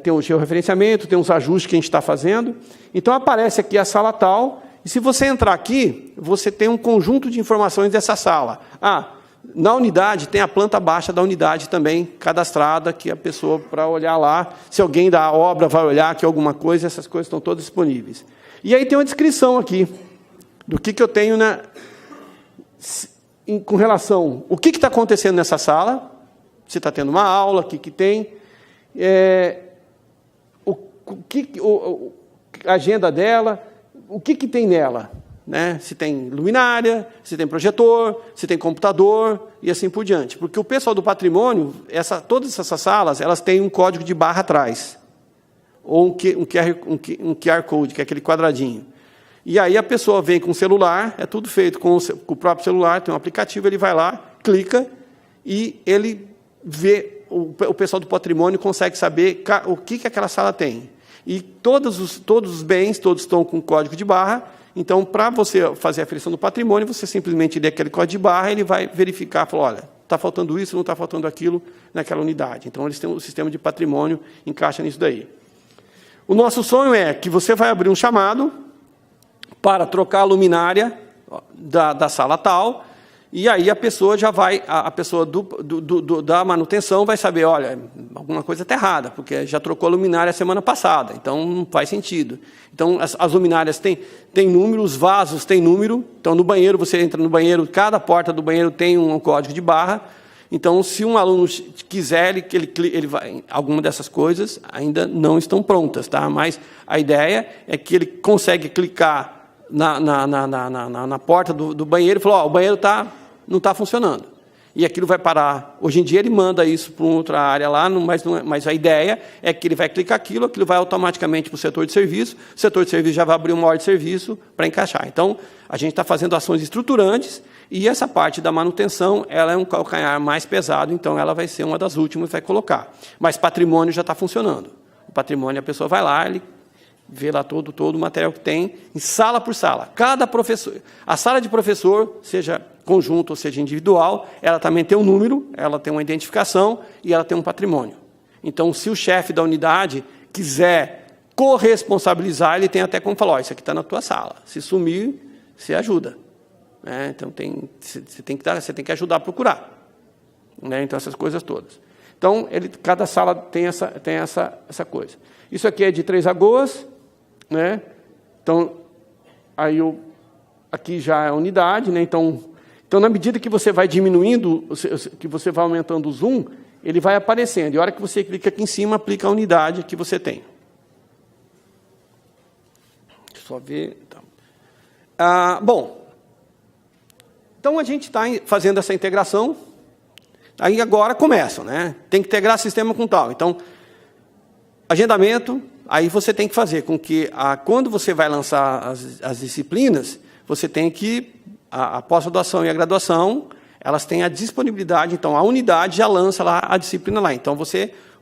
[SPEAKER 1] tem o georreferenciamento, tem os ajustes que a gente está fazendo. Então, aparece aqui a sala tal, e se você entrar aqui, você tem um conjunto de informações dessa sala. Na unidade, tem a planta baixa da unidade também cadastrada, que a pessoa, para olhar lá, se alguém da obra vai olhar aqui alguma coisa, essas coisas estão todas disponíveis. E aí tem uma descrição aqui, do que eu tenho com relação... O que está acontecendo nessa sala, se está tendo uma aula, o que tem... a agenda dela, o que tem nela, né? Se tem luminária, se tem projetor, se tem computador e assim por diante. Porque o pessoal do patrimônio, todas essas salas, elas têm um código de barra atrás, ou um QR Code, que é aquele quadradinho. E aí a pessoa vem com o celular, é tudo feito com o próprio celular, tem um aplicativo, ele vai lá, clica, e ele vê, o pessoal do patrimônio consegue saber o que aquela sala tem. E todos os bens, todos estão com código de barra. Então, para você fazer a aferição do patrimônio, você simplesmente lê aquele código de barra, ele vai verificar, falar, olha, está faltando isso, não está faltando aquilo naquela unidade. Então, eles têm o sistema de patrimônio, encaixa nisso daí. O nosso sonho é que você vai abrir um chamado para trocar a luminária da sala tal, e aí a pessoa já vai, a pessoa da manutenção vai saber, olha, alguma coisa está errada, porque já trocou a luminária semana passada, então não faz sentido. Então, as luminárias têm número, os vasos têm número, então no banheiro, você entra no banheiro, cada porta do banheiro tem um código de barra, então se um aluno quiser, ele vai, alguma dessas coisas ainda não estão prontas, tá? Mas a ideia é que ele consegue clicar na porta do banheiro e falar, o banheiro não está funcionando. E aquilo vai parar. Hoje em dia ele manda isso para outra área lá, mas a ideia é que ele vai clicar aquilo vai automaticamente para o setor de serviço, o setor de serviço já vai abrir uma ordem de serviço para encaixar. Então, a gente está fazendo ações estruturantes e essa parte da manutenção, ela é um calcanhar mais pesado, então ela vai ser uma das últimas que vai colocar. Mas patrimônio já está funcionando. O patrimônio, a pessoa vai lá, ele vê lá todo o material que tem, em sala por sala. Cada professor, a sala de professor, seja conjunto ou seja individual, ela também tem um número, ela tem uma identificação e ela tem um patrimônio. Então, se o chefe da unidade quiser corresponsabilizar, ele tem até como falar, isso aqui está na tua sala. Se sumir, você ajuda. Então, você tem que ajudar a procurar. Então, essas coisas todas. Então, cada sala tem essa coisa. Isso aqui é de Três Lagoas, né? Então, aí aqui já é a unidade, né? Então, na medida que você vai diminuindo, que você vai aumentando o zoom, ele vai aparecendo. E a hora que você clica aqui em cima, aplica a unidade que você tem. Deixa eu só ver. Bom, então a gente está fazendo essa integração. Aí agora começa, né? Tem que integrar sistema com tal. Então, agendamento, aí você tem que fazer com que, quando você vai lançar as disciplinas, você tem que, a pós-graduação e a graduação, elas têm a disponibilidade, então a unidade já lança lá a disciplina lá. Então,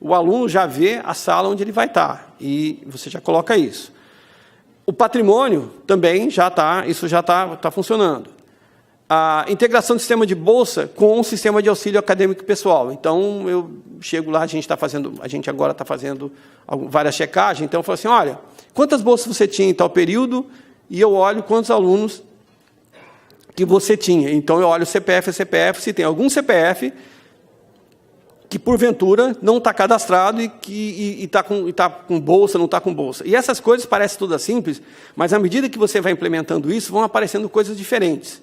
[SPEAKER 1] o aluno já vê a sala onde ele vai estar, e você já coloca isso. O patrimônio também já está, isso já está funcionando. A integração do sistema de bolsa com o sistema de auxílio acadêmico pessoal. Então, eu chego lá, a gente agora está fazendo várias checagens, então eu falo assim, olha, quantas bolsas você tinha em tal período, e eu olho quantos alunos que você tinha. Então, eu olho CPF, se tem algum CPF que, porventura, não está cadastrado e está com bolsa, não está com bolsa. E essas coisas parecem todas simples, mas, à medida que você vai implementando isso, vão aparecendo coisas diferentes.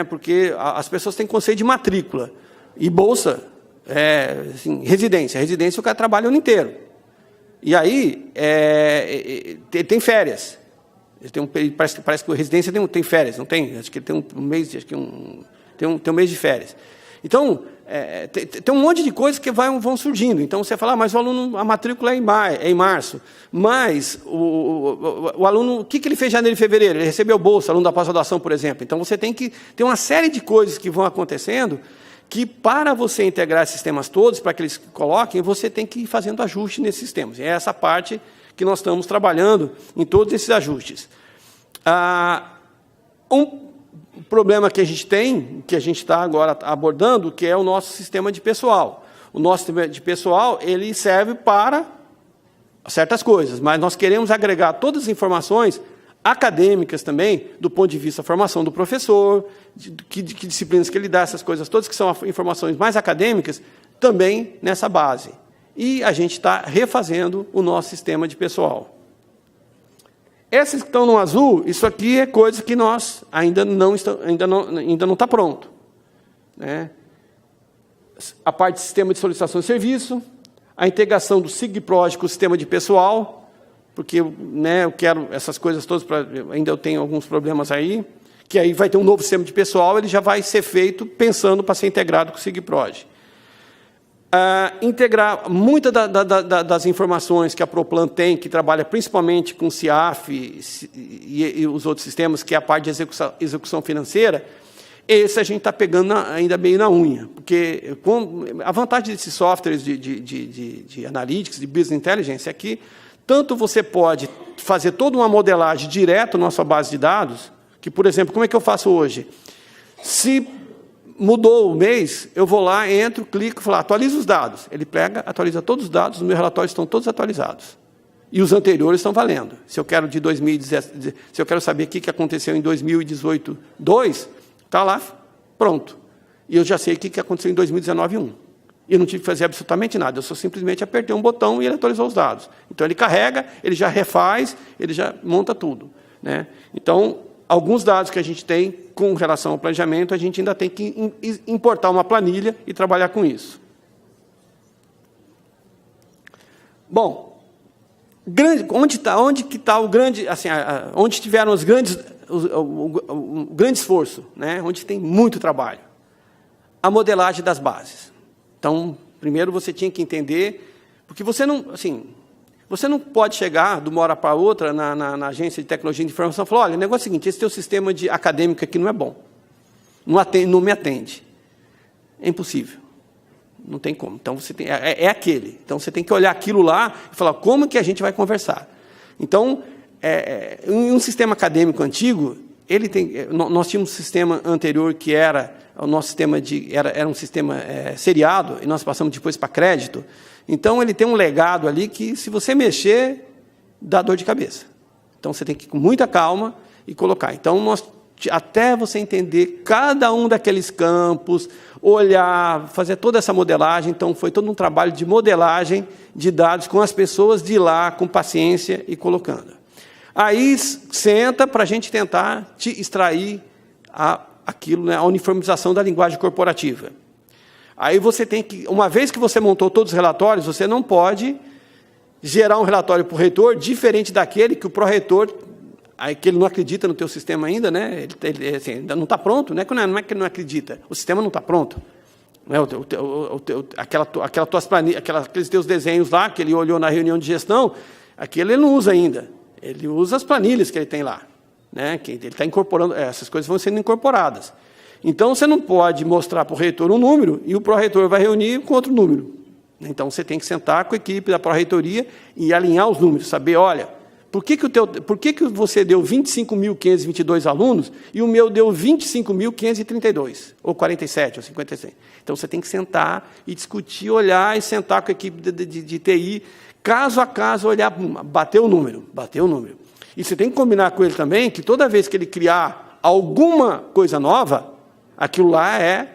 [SPEAKER 1] Porque as pessoas têm conceito de matrícula. E bolsa assim, residência. Residência o cara trabalha o ano inteiro. E aí, tem férias. Parece que a residência tem férias, não tem? Acho que tem um mês, acho que tem um mês de férias. Então, tem um monte de coisas que vão surgindo. Então, você fala, mas o aluno, a matrícula é em março. Mas o aluno, o que ele fez em janeiro e fevereiro? Ele recebeu bolsa, aluno da pós-graduação, por exemplo. Então, você tem que ter uma série de coisas que vão acontecendo que, para você integrar esses sistemas todos, para que eles coloquem, você tem que ir fazendo ajuste nesses sistemas. E é essa parte que nós estamos trabalhando em todos esses ajustes. Um problema que a gente tem, que a gente está agora abordando, que é o nosso sistema de pessoal. O nosso sistema de pessoal, ele serve para certas coisas, mas nós queremos agregar todas as informações acadêmicas também, do ponto de vista da formação do professor, que disciplinas que ele dá, essas coisas todas, que são informações mais acadêmicas, também nessa base. E a gente está refazendo o nosso sistema de pessoal. Esses que estão no azul, isso aqui é coisa que nós ainda não está pronto. Né? A parte de sistema de solicitação de serviço, a integração do SIGPROD com o sistema de pessoal, porque eu quero essas coisas todas, ainda eu tenho alguns problemas aí, que aí vai ter um novo sistema de pessoal, ele já vai ser feito pensando para ser integrado com o SIGPROD. Integrar muitas das informações que a Proplan tem, que trabalha principalmente com o CIAF e os outros sistemas, que é a parte de execução financeira, esse a gente está pegando ainda meio na unha, porque a vantagem desses softwares de analytics, de business intelligence, é que tanto você pode fazer toda uma modelagem direto na sua base de dados, que, por exemplo, como é que eu faço hoje? Se mudou o mês, eu vou lá, entro, clico, falo, atualiza os dados. Ele pega, atualiza todos os dados, os meus relatórios estão todos atualizados. E os anteriores estão valendo. Se eu quero de 2017, se eu quero saber o que aconteceu em 2018, 2, está lá, pronto. E eu já sei o que aconteceu em 2019, 1. E eu não tive que fazer absolutamente nada, eu só simplesmente apertei um botão e ele atualizou os dados. Então, ele carrega, ele já refaz, ele já monta tudo. Né? Então, alguns dados que a gente tem com relação ao planejamento, a gente ainda tem que importar uma planilha e trabalhar com isso. Bom, onde que está o grande, assim, onde tiveram os grandes, o grande esforço, né? Onde tem muito trabalho? A modelagem das bases. Então, primeiro você tinha que entender, porque você não pode chegar de uma hora para outra na agência de tecnologia de informação e falar, olha, o negócio é o seguinte, esse teu sistema acadêmico aqui não é bom, não me atende. É impossível. Não tem como. Então, é aquele. Então, você tem que olhar aquilo lá e falar, como que a gente vai conversar? Então, em um sistema acadêmico antigo, nós tínhamos um sistema anterior que era o nosso sistema era um sistema seriado, e nós passamos depois para crédito. Então, ele tem um legado ali que, se você mexer, dá dor de cabeça. Então, você tem que ir com muita calma e colocar. Então, até você entender cada um daqueles campos, olhar, fazer toda essa modelagem. Então, foi todo um trabalho de modelagem de dados com as pessoas de lá, com paciência e colocando. Aí, senta para a gente tentar extrair aquilo, né, a uniformização da linguagem corporativa. Aí você tem que, uma vez que você montou todos os relatórios, você não pode gerar um relatório para o reitor diferente daquele que o pró-reitor, que ele não acredita no teu sistema ainda, né? Ele assim, ainda não está pronto, né? Não é que ele não acredita, o sistema não está pronto. Não é? Aqueles teus desenhos lá, que ele olhou na reunião de gestão, aquele ele não usa ainda. Ele usa as planilhas que ele tem lá. Né? Que ele está incorporando, essas coisas vão sendo incorporadas. Então, você não pode mostrar para o reitor um número e o pró-reitor vai reunir com outro número. Então, você tem que sentar com a equipe da pró-reitoria e alinhar os números, saber, olha, por que você deu 25.522 alunos e o meu deu 25.532, ou 47, ou 56? Então, você tem que sentar e discutir, olhar e sentar com a equipe de TI, caso a caso, olhar, bater o número. E você tem que combinar com ele também que toda vez que ele criar alguma coisa nova, aquilo lá é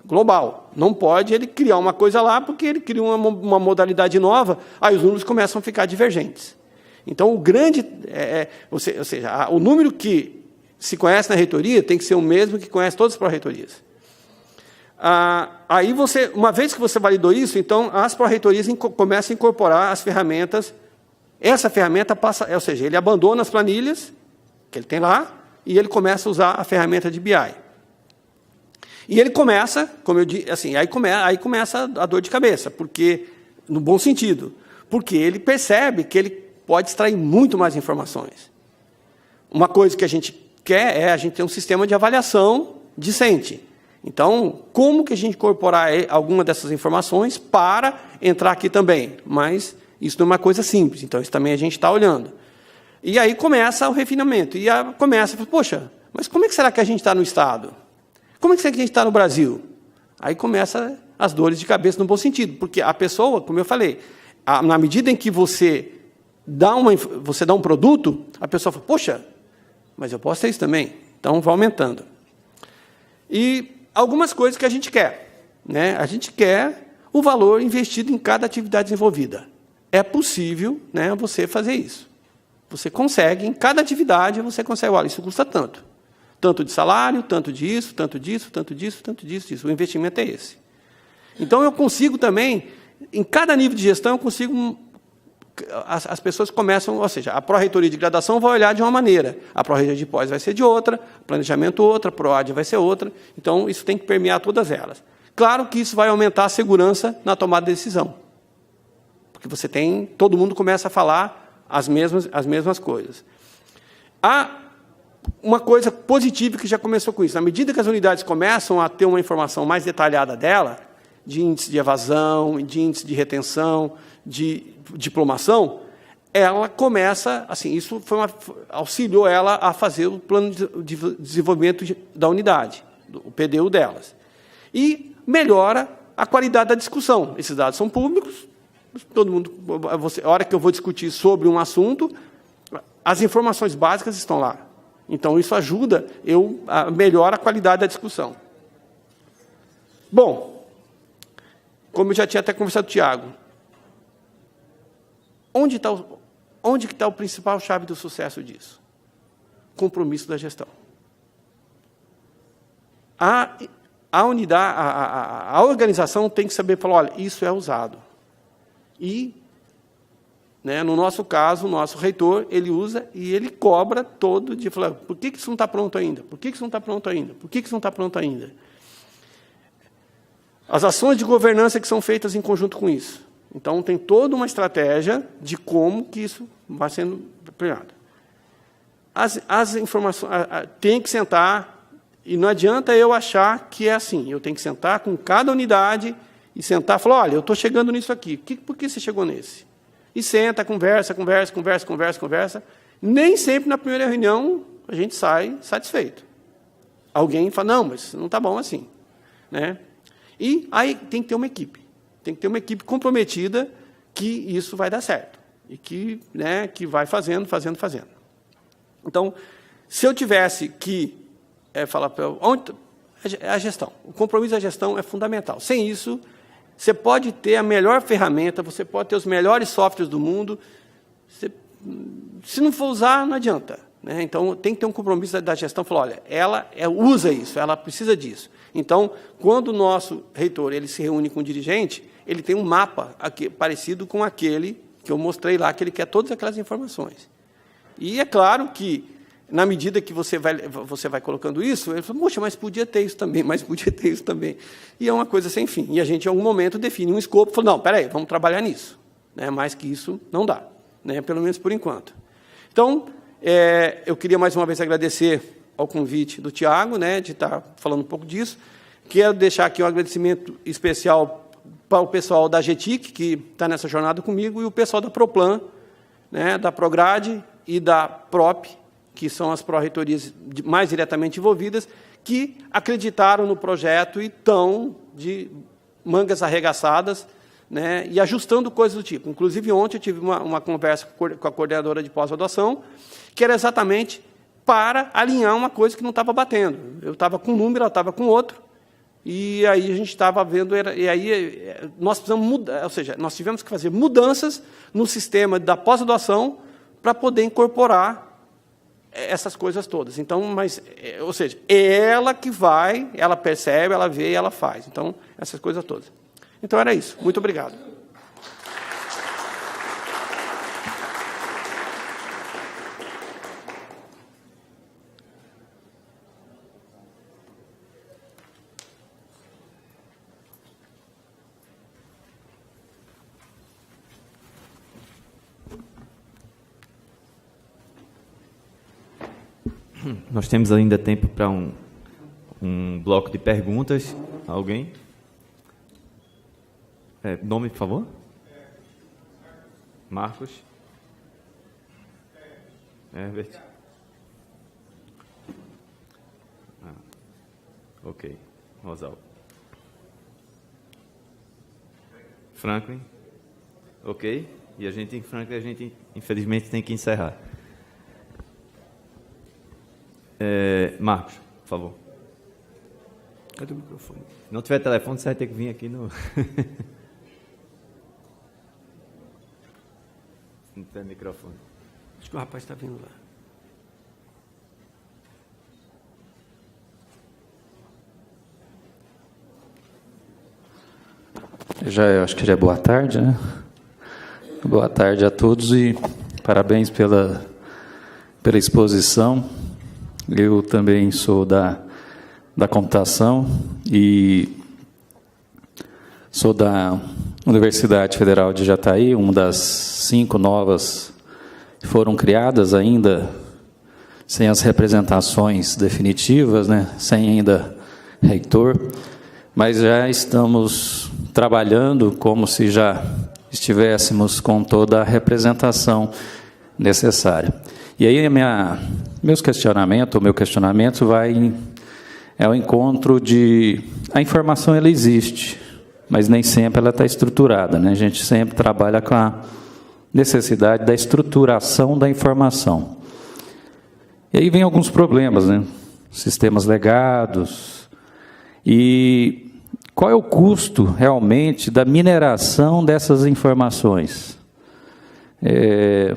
[SPEAKER 1] global. Não pode ele criar uma coisa lá porque ele cria uma modalidade nova, aí os números começam a ficar divergentes. Então, ou seja, o número que se conhece na reitoria tem que ser o mesmo que conhece todas as pró-reitorias. Aí, uma vez que você validou isso, então, as pró-reitorias começam a incorporar as ferramentas. Essa ferramenta passa, ou seja, ele abandona as planilhas que ele tem lá e ele começa a usar a ferramenta de BI. E ele começa, como eu disse, assim, aí começa a dor de cabeça, porque, no bom sentido, porque ele percebe que ele pode extrair muito mais informações. Uma coisa que a gente quer é a gente ter um sistema de avaliação decente. Então, como que a gente incorporar alguma dessas informações para entrar aqui também? Mas isso não é uma coisa simples, então isso também a gente está olhando. E aí começa o refinamento, e começa, poxa, mas como é que será que a gente está no Estado? Como é que será que a gente está no Brasil? Aí começa as dores de cabeça no bom sentido, porque a pessoa, como eu falei, na medida em que você dá um produto, a pessoa fala, poxa, mas eu posso ter isso também. Então, vai aumentando. E algumas coisas que a gente quer. Né? A gente quer o valor investido em cada atividade desenvolvida. É possível, né, você fazer isso. Você consegue, em cada atividade, você consegue, olha, isso custa tanto. Tanto de salário, tanto disso, tanto disso, tanto disso, tanto disso. O investimento é esse. Então, eu consigo também, em cada nível de gestão, eu consigo... As pessoas começam, ou seja, a pró-reitoria de graduação vai olhar de uma maneira, a pró-reitoria de pós vai ser de outra, planejamento outra, PROAD vai ser outra, então isso tem que permear todas elas. Claro que isso vai aumentar a segurança na tomada de decisão, porque você tem, todo mundo começa a falar as mesmas coisas. Há uma coisa positiva que já começou com isso, na medida que as unidades começam a ter uma informação mais detalhada dela, de índice de evasão, de índice de retenção, de diplomação, ela começa, assim, isso auxiliou ela a fazer o plano de desenvolvimento da unidade, o PDU delas. E melhora a qualidade da discussão. Esses dados são públicos, todo mundo, a hora que eu vou discutir sobre um assunto, as informações básicas estão lá. Então, isso ajuda, melhora a qualidade da discussão. Bom, como eu já tinha até conversado com o Tiago, onde que está o principal chave do sucesso disso? Compromisso da gestão. A unidade, a organização tem que saber falar, olha, isso é usado. E, né, no nosso caso, o nosso reitor, ele usa e ele cobra todo dia, falando, por que isso não está pronto ainda? Por que isso não está pronto ainda? Por que isso não está pronto ainda? As ações de governança que são feitas em conjunto com isso. Então, tem toda uma estratégia de como que isso vai sendo premiado. As informações... Tem que sentar, e não adianta eu achar que é assim. Eu tenho que sentar com cada unidade e sentar e falar, olha, eu estou chegando nisso aqui. Por que você chegou nesse? E senta, conversa. Nem sempre, na primeira reunião, a gente sai satisfeito. Alguém fala, não, mas não está bom assim. Né? E aí tem que ter uma equipe. Tem que ter uma equipe comprometida que isso vai dar certo. E que, né, que vai fazendo. Então, se eu tivesse que falar para a gestão, o compromisso da gestão é fundamental. Sem isso, você pode ter a melhor ferramenta, você pode ter os melhores softwares do mundo, se não for usar, não adianta. Né? Então, tem que ter um compromisso da gestão, falar, olha, ela usa isso, ela precisa disso. Então, quando o nosso reitor ele se reúne com o dirigente, ele tem um mapa parecido com aquele que eu mostrei lá, que ele quer todas aquelas informações. E é claro que, na medida que você vai colocando isso, ele fala, poxa, mas podia ter isso também, E é uma coisa sem fim. E a gente, em algum momento, define um escopo e fala, não, espera aí, vamos trabalhar nisso. Né? Mais que isso, não dá, né? Pelo menos por enquanto. Então, eu queria mais uma vez agradecer ao convite do Tiago, né, de estar falando um pouco disso. Quero deixar aqui um agradecimento especial para o pessoal da GETIC, que está nessa jornada comigo, e o pessoal da PROPLAN, né, da PROGRADE e da PROP, que são as pró-reitorias mais diretamente envolvidas, que acreditaram no projeto e estão de mangas arregaçadas, né, e ajustando coisas do tipo. Inclusive, ontem eu tive uma conversa com a coordenadora de pós-graduação, que era exatamente para alinhar uma coisa que não estava batendo. Eu estava com um número, ela estava com outro, e aí a gente estava vendo, e aí nós precisamos mudar, ou seja, nós tivemos que fazer mudanças no sistema da pós-graduação para poder incorporar essas coisas todas. Então, ou seja, ela que vai, ela percebe, ela vê e ela faz. Então, essas coisas todas. Então, era isso. Muito obrigado.
[SPEAKER 2] Nós temos ainda tempo para um bloco de perguntas. Alguém? Nome, por favor? Marcos? Herbert? Ok. Rosaldo? Franklin? Ok. E Franklin, a gente infelizmente tem que encerrar. Marcos, por favor.
[SPEAKER 1] Cadê o microfone?
[SPEAKER 2] Se não tiver telefone, você vai ter que vir aqui no... Se não tiver microfone.
[SPEAKER 1] Acho que o rapaz está vindo lá.
[SPEAKER 3] Eu acho que já é boa tarde, né? Boa tarde a todos e parabéns pela exposição. Eu também sou da computação e sou da Universidade Federal de Jataí, uma das 5 novas que foram criadas ainda sem as representações definitivas, né? Sem ainda reitor, mas já estamos trabalhando como se já estivéssemos com toda a representação necessária. E aí meu questionamento é o encontro de... A informação, ela existe, mas nem sempre ela está estruturada, né? A gente sempre trabalha com a necessidade da estruturação da informação. E aí vem alguns problemas, né? Sistemas legados. E qual é o custo, realmente, da mineração dessas informações?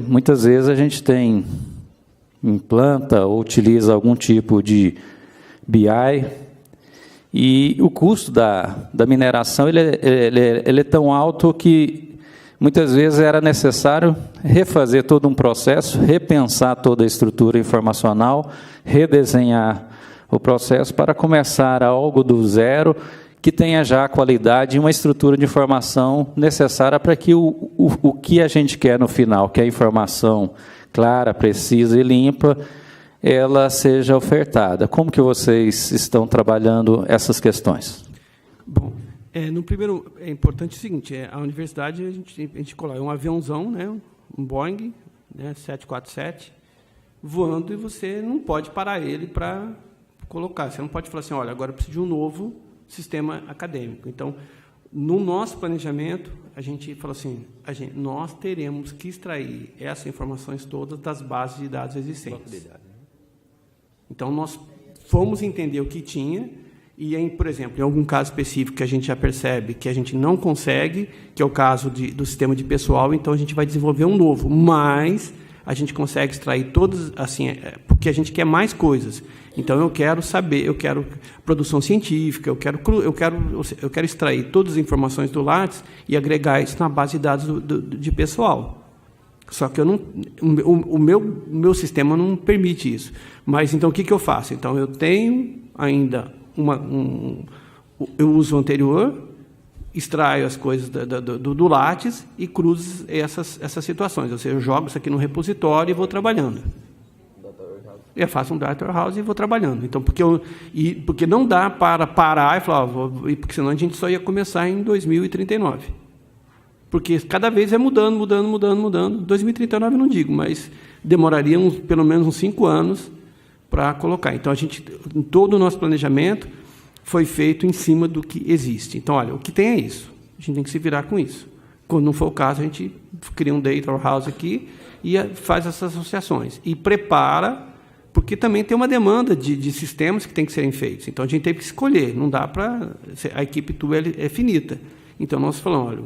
[SPEAKER 3] Muitas vezes a gente implanta ou utiliza algum tipo de BI e o custo da mineração ele é tão alto que muitas vezes era necessário refazer todo um processo, repensar toda a estrutura informacional, redesenhar o processo para começar algo do zero que tenha já a qualidade e uma estrutura de informação necessária para que o que a gente quer no final, que é a informação clara, precisa e limpa, ela seja ofertada. Como que vocês estão trabalhando essas questões?
[SPEAKER 1] Bom, no primeiro, é importante o seguinte, a universidade, a gente coloca um aviãozão, né, um Boeing, né, 747, voando, e você não pode parar ele para colocar. Você não pode falar assim, olha, agora eu preciso de um novo sistema acadêmico. Então, no nosso planejamento, a gente fala assim, nós teremos que extrair essas informações todas das bases de dados existentes. Então, nós fomos entender o que tinha, e, por exemplo, em algum caso específico que a gente já percebe que a gente não consegue, que é o caso do sistema de pessoal, então a gente vai desenvolver um novo, mas a gente consegue extrair todas, assim, porque a gente quer mais coisas. Então, eu quero saber, eu quero produção científica, eu quero extrair todas as informações do Lattes e agregar isso na base de dados de pessoal. Só que o meu sistema não permite isso. Mas, então, o que eu faço? Então, eu tenho ainda eu uso o anterior, extraio as coisas do Lattes e cruzo essas situações. Ou seja, eu jogo isso aqui no repositório e vou trabalhando. Eu faço um data warehouse e vou trabalhando. Então, porque não dá para parar e falar, porque senão a gente só ia começar em 2039. Porque cada vez é mudando. 2039 eu não digo, mas demoraria pelo menos uns 5 anos para colocar. Então, todo o nosso planejamento foi feito em cima do que existe. Então, olha, o que tem é isso. A gente tem que se virar com isso. Quando não for o caso, a gente cria um data warehouse aqui e faz essas associações. E prepara, porque também tem uma demanda de sistemas que tem que serem feitos. Então, a gente teve que escolher. Não dá para... A equipe tua é finita. Então, nós falamos, olha,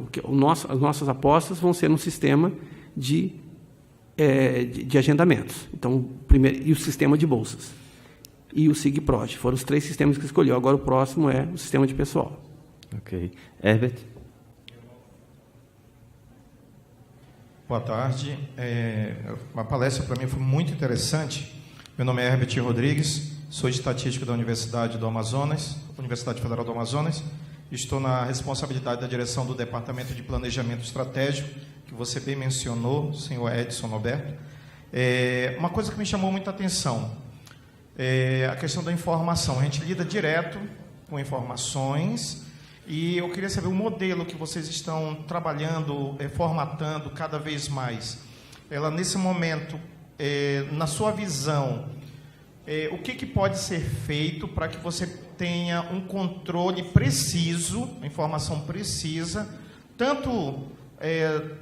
[SPEAKER 1] as nossas apostas vão ser no sistema de de agendamentos. Então, primeiro, e o sistema de bolsas. E o SIGPROD. Foram os 3 sistemas que escolheu. Agora, o próximo é o sistema de pessoal.
[SPEAKER 2] Ok. Herbert?
[SPEAKER 4] Boa tarde. A palestra, para mim, foi muito interessante. Meu nome é Herbert Rodrigues, sou estatístico da Universidade do Amazonas, Universidade Federal do Amazonas. Estou na responsabilidade da direção do Departamento de Planejamento Estratégico, que você bem mencionou, senhor Edson Norberto. Uma coisa que me chamou muita atenção é a questão da informação. A gente lida direto com informações e eu queria saber o modelo que vocês estão trabalhando, formatando cada vez mais. Ela, nesse momento, na sua visão, o que pode ser feito para que você tenha um controle preciso, uma informação precisa, tanto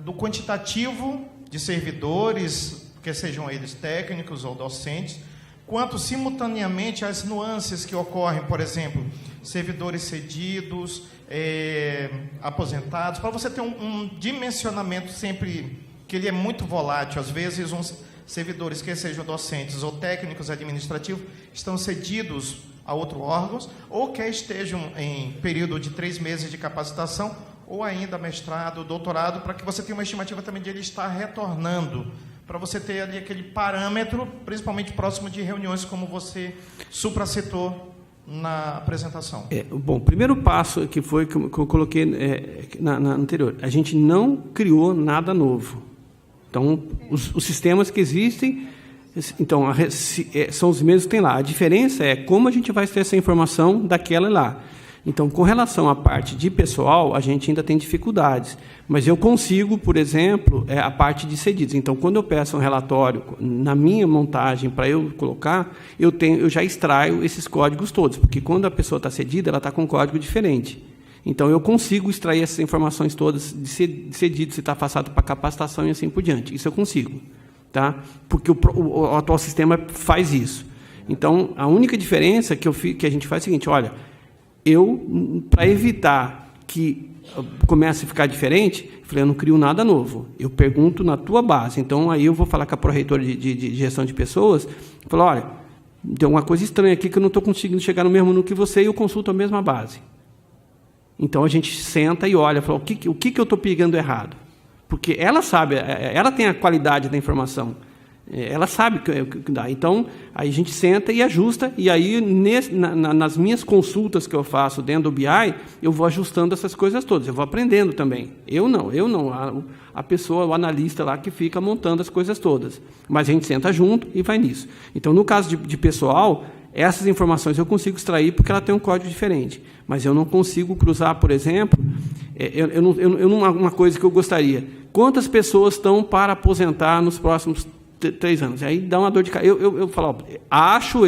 [SPEAKER 4] do quantitativo de servidores, que sejam eles técnicos ou docentes, quanto, simultaneamente, as nuances que ocorrem, por exemplo, servidores cedidos, aposentados, para você ter um dimensionamento sempre, que ele é muito volátil. Às vezes, uns servidores que sejam docentes ou técnicos administrativos estão cedidos a outros órgãos, ou que estejam em período de 3 meses de capacitação, ou ainda mestrado, doutorado, para que você tenha uma estimativa também de ele estar retornando, para você ter ali aquele parâmetro, principalmente próximo de reuniões, como você supracitou na apresentação.
[SPEAKER 1] Bom, o primeiro passo que foi que eu coloquei na anterior, a gente não criou nada novo. Então, os sistemas que existem, então, são os mesmos que tem lá. A diferença é como a gente vai ter essa informação daquela lá. Então, com relação à parte de pessoal, a gente ainda tem dificuldades. Mas eu consigo, por exemplo, a parte de cedidos. Então, quando eu peço um relatório, na minha montagem, para eu colocar, eu já extraio esses códigos todos, porque quando a pessoa está cedida, ela está com um código diferente. Então, eu consigo extrair essas informações todas de cedido, se está afastado para capacitação e assim por diante. Isso eu consigo, tá? Porque o atual sistema faz isso. Então, a única diferença que a gente faz é o seguinte, olha, para evitar que comece a ficar diferente, eu não crio nada novo. Eu pergunto na tua base. Então, aí eu vou falar com a pró-reitora de gestão de pessoas, falar, olha, tem uma coisa estranha aqui que eu não estou conseguindo chegar no mesmo número que você, e eu consulto a mesma base. Então, a gente senta e olha, fala, o que eu estou pegando errado? Porque ela sabe, ela tem a qualidade da informação, ela sabe o que dá. Então, aí a gente senta e ajusta, e aí, nas minhas consultas que eu faço dentro do BI, eu vou ajustando essas coisas todas, eu vou aprendendo também. Eu não, a pessoa, o analista lá que fica montando as coisas todas. Mas a gente senta junto e vai nisso. Então, no caso de pessoal, essas informações eu consigo extrair porque ela tem um código diferente, mas eu não consigo cruzar, por exemplo, uma coisa que eu gostaria, quantas pessoas estão para aposentar nos próximos 3 anos? Aí dá uma dor de cabeça. Eu falo, acho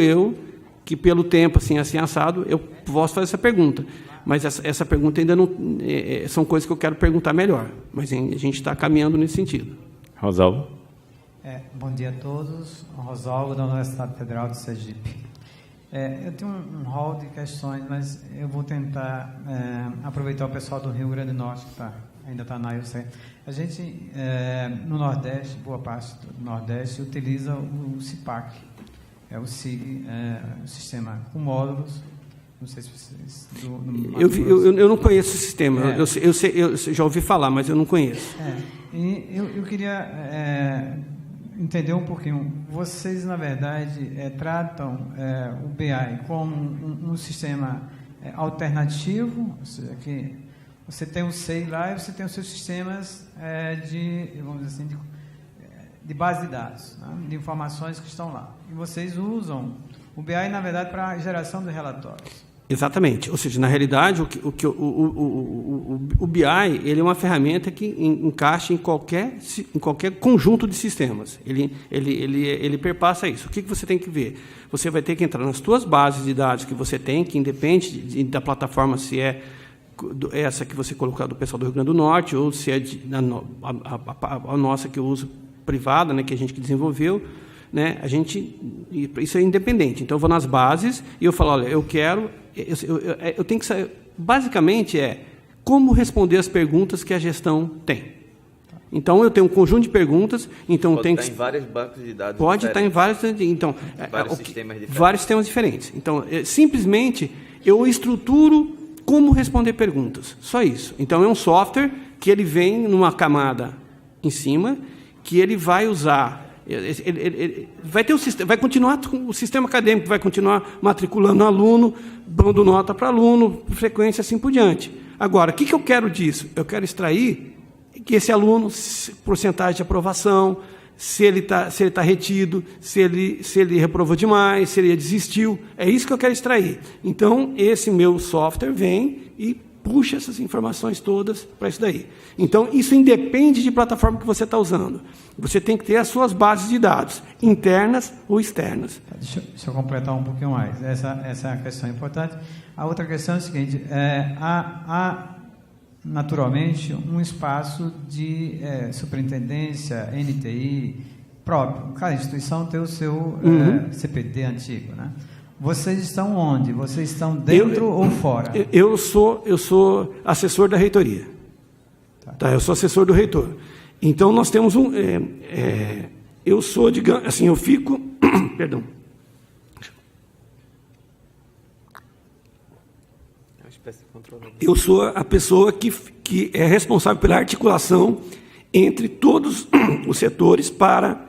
[SPEAKER 1] que pelo tempo assim assado, eu posso fazer essa pergunta, mas essa pergunta ainda não... são coisas que eu quero perguntar melhor, mas a gente está caminhando nesse sentido.
[SPEAKER 2] Rosalvo.
[SPEAKER 5] Bom dia a todos. Rosalvo, da Universidade Federal de Sergipe. Eu tenho um rol de questões, mas eu vou tentar aproveitar o pessoal do Rio Grande do Norte, que ainda está na IUC. A gente, no Nordeste, boa parte do Nordeste, utiliza o CIPAC, o SIG, o sistema com módulos. Não sei se vocês...
[SPEAKER 1] Eu não conheço o sistema, eu já ouvi falar, mas eu não conheço.
[SPEAKER 5] E eu queria... entender um pouquinho. Vocês, na verdade, tratam o BI como um sistema alternativo, ou seja, que você tem o SEI lá e você tem os seus sistemas vamos dizer assim, de base de dados, né, de informações que estão lá. E vocês usam o BI, na verdade, para a geração de relatórios.
[SPEAKER 1] Exatamente. Ou seja, na realidade, o BI ele é uma ferramenta que encaixa em qualquer conjunto de sistemas. Ele perpassa isso. O que você tem que ver? Você vai ter que entrar nas suas bases de dados que você tem, que independe da plataforma, se é essa que você colocou do pessoal do Rio Grande do Norte, ou se é a nossa que eu uso privada, né, que a gente que desenvolveu, né, isso é independente. Então, eu vou nas bases e eu falo, olha, eu tenho que saber, basicamente como responder as perguntas que a gestão tem. Então, eu tenho um conjunto de perguntas. Então,
[SPEAKER 2] Pode estar em vários bancos de dados
[SPEAKER 1] Pode estar em vários... Então,
[SPEAKER 2] sistemas diferentes.
[SPEAKER 1] Vários sistemas diferentes. Então, simplesmente, eu estruturo como responder perguntas. Só isso. Então, é um software que ele vem numa camada em cima, que ele vai usar... Ele vai ter vai continuar com o sistema acadêmico, vai continuar matriculando aluno, dando nota para aluno, frequência, assim por diante. Agora, o que eu quero disso? Eu quero extrair que esse aluno, porcentagem de aprovação, se ele tá retido, se ele reprovou demais, se ele desistiu. É isso que eu quero extrair. Então, esse meu software vem e puxa essas informações todas para isso daí. Então, isso independe de plataforma que você está usando. Você tem que ter as suas bases de dados, internas ou externas.
[SPEAKER 5] Deixa eu completar um pouquinho mais. Essa é a questão importante. A outra questão é a seguinte, há naturalmente um espaço de superintendência, NTI próprio. Cada instituição tem o seu CPD antigo, né? Vocês estão onde? Vocês estão dentro ou fora?
[SPEAKER 1] Eu sou assessor da reitoria. Tá, eu sou assessor do reitor. Então, nós temos eu sou, digamos, assim, eu fico... Perdão. Eu sou a pessoa que é responsável pela articulação entre todos os setores para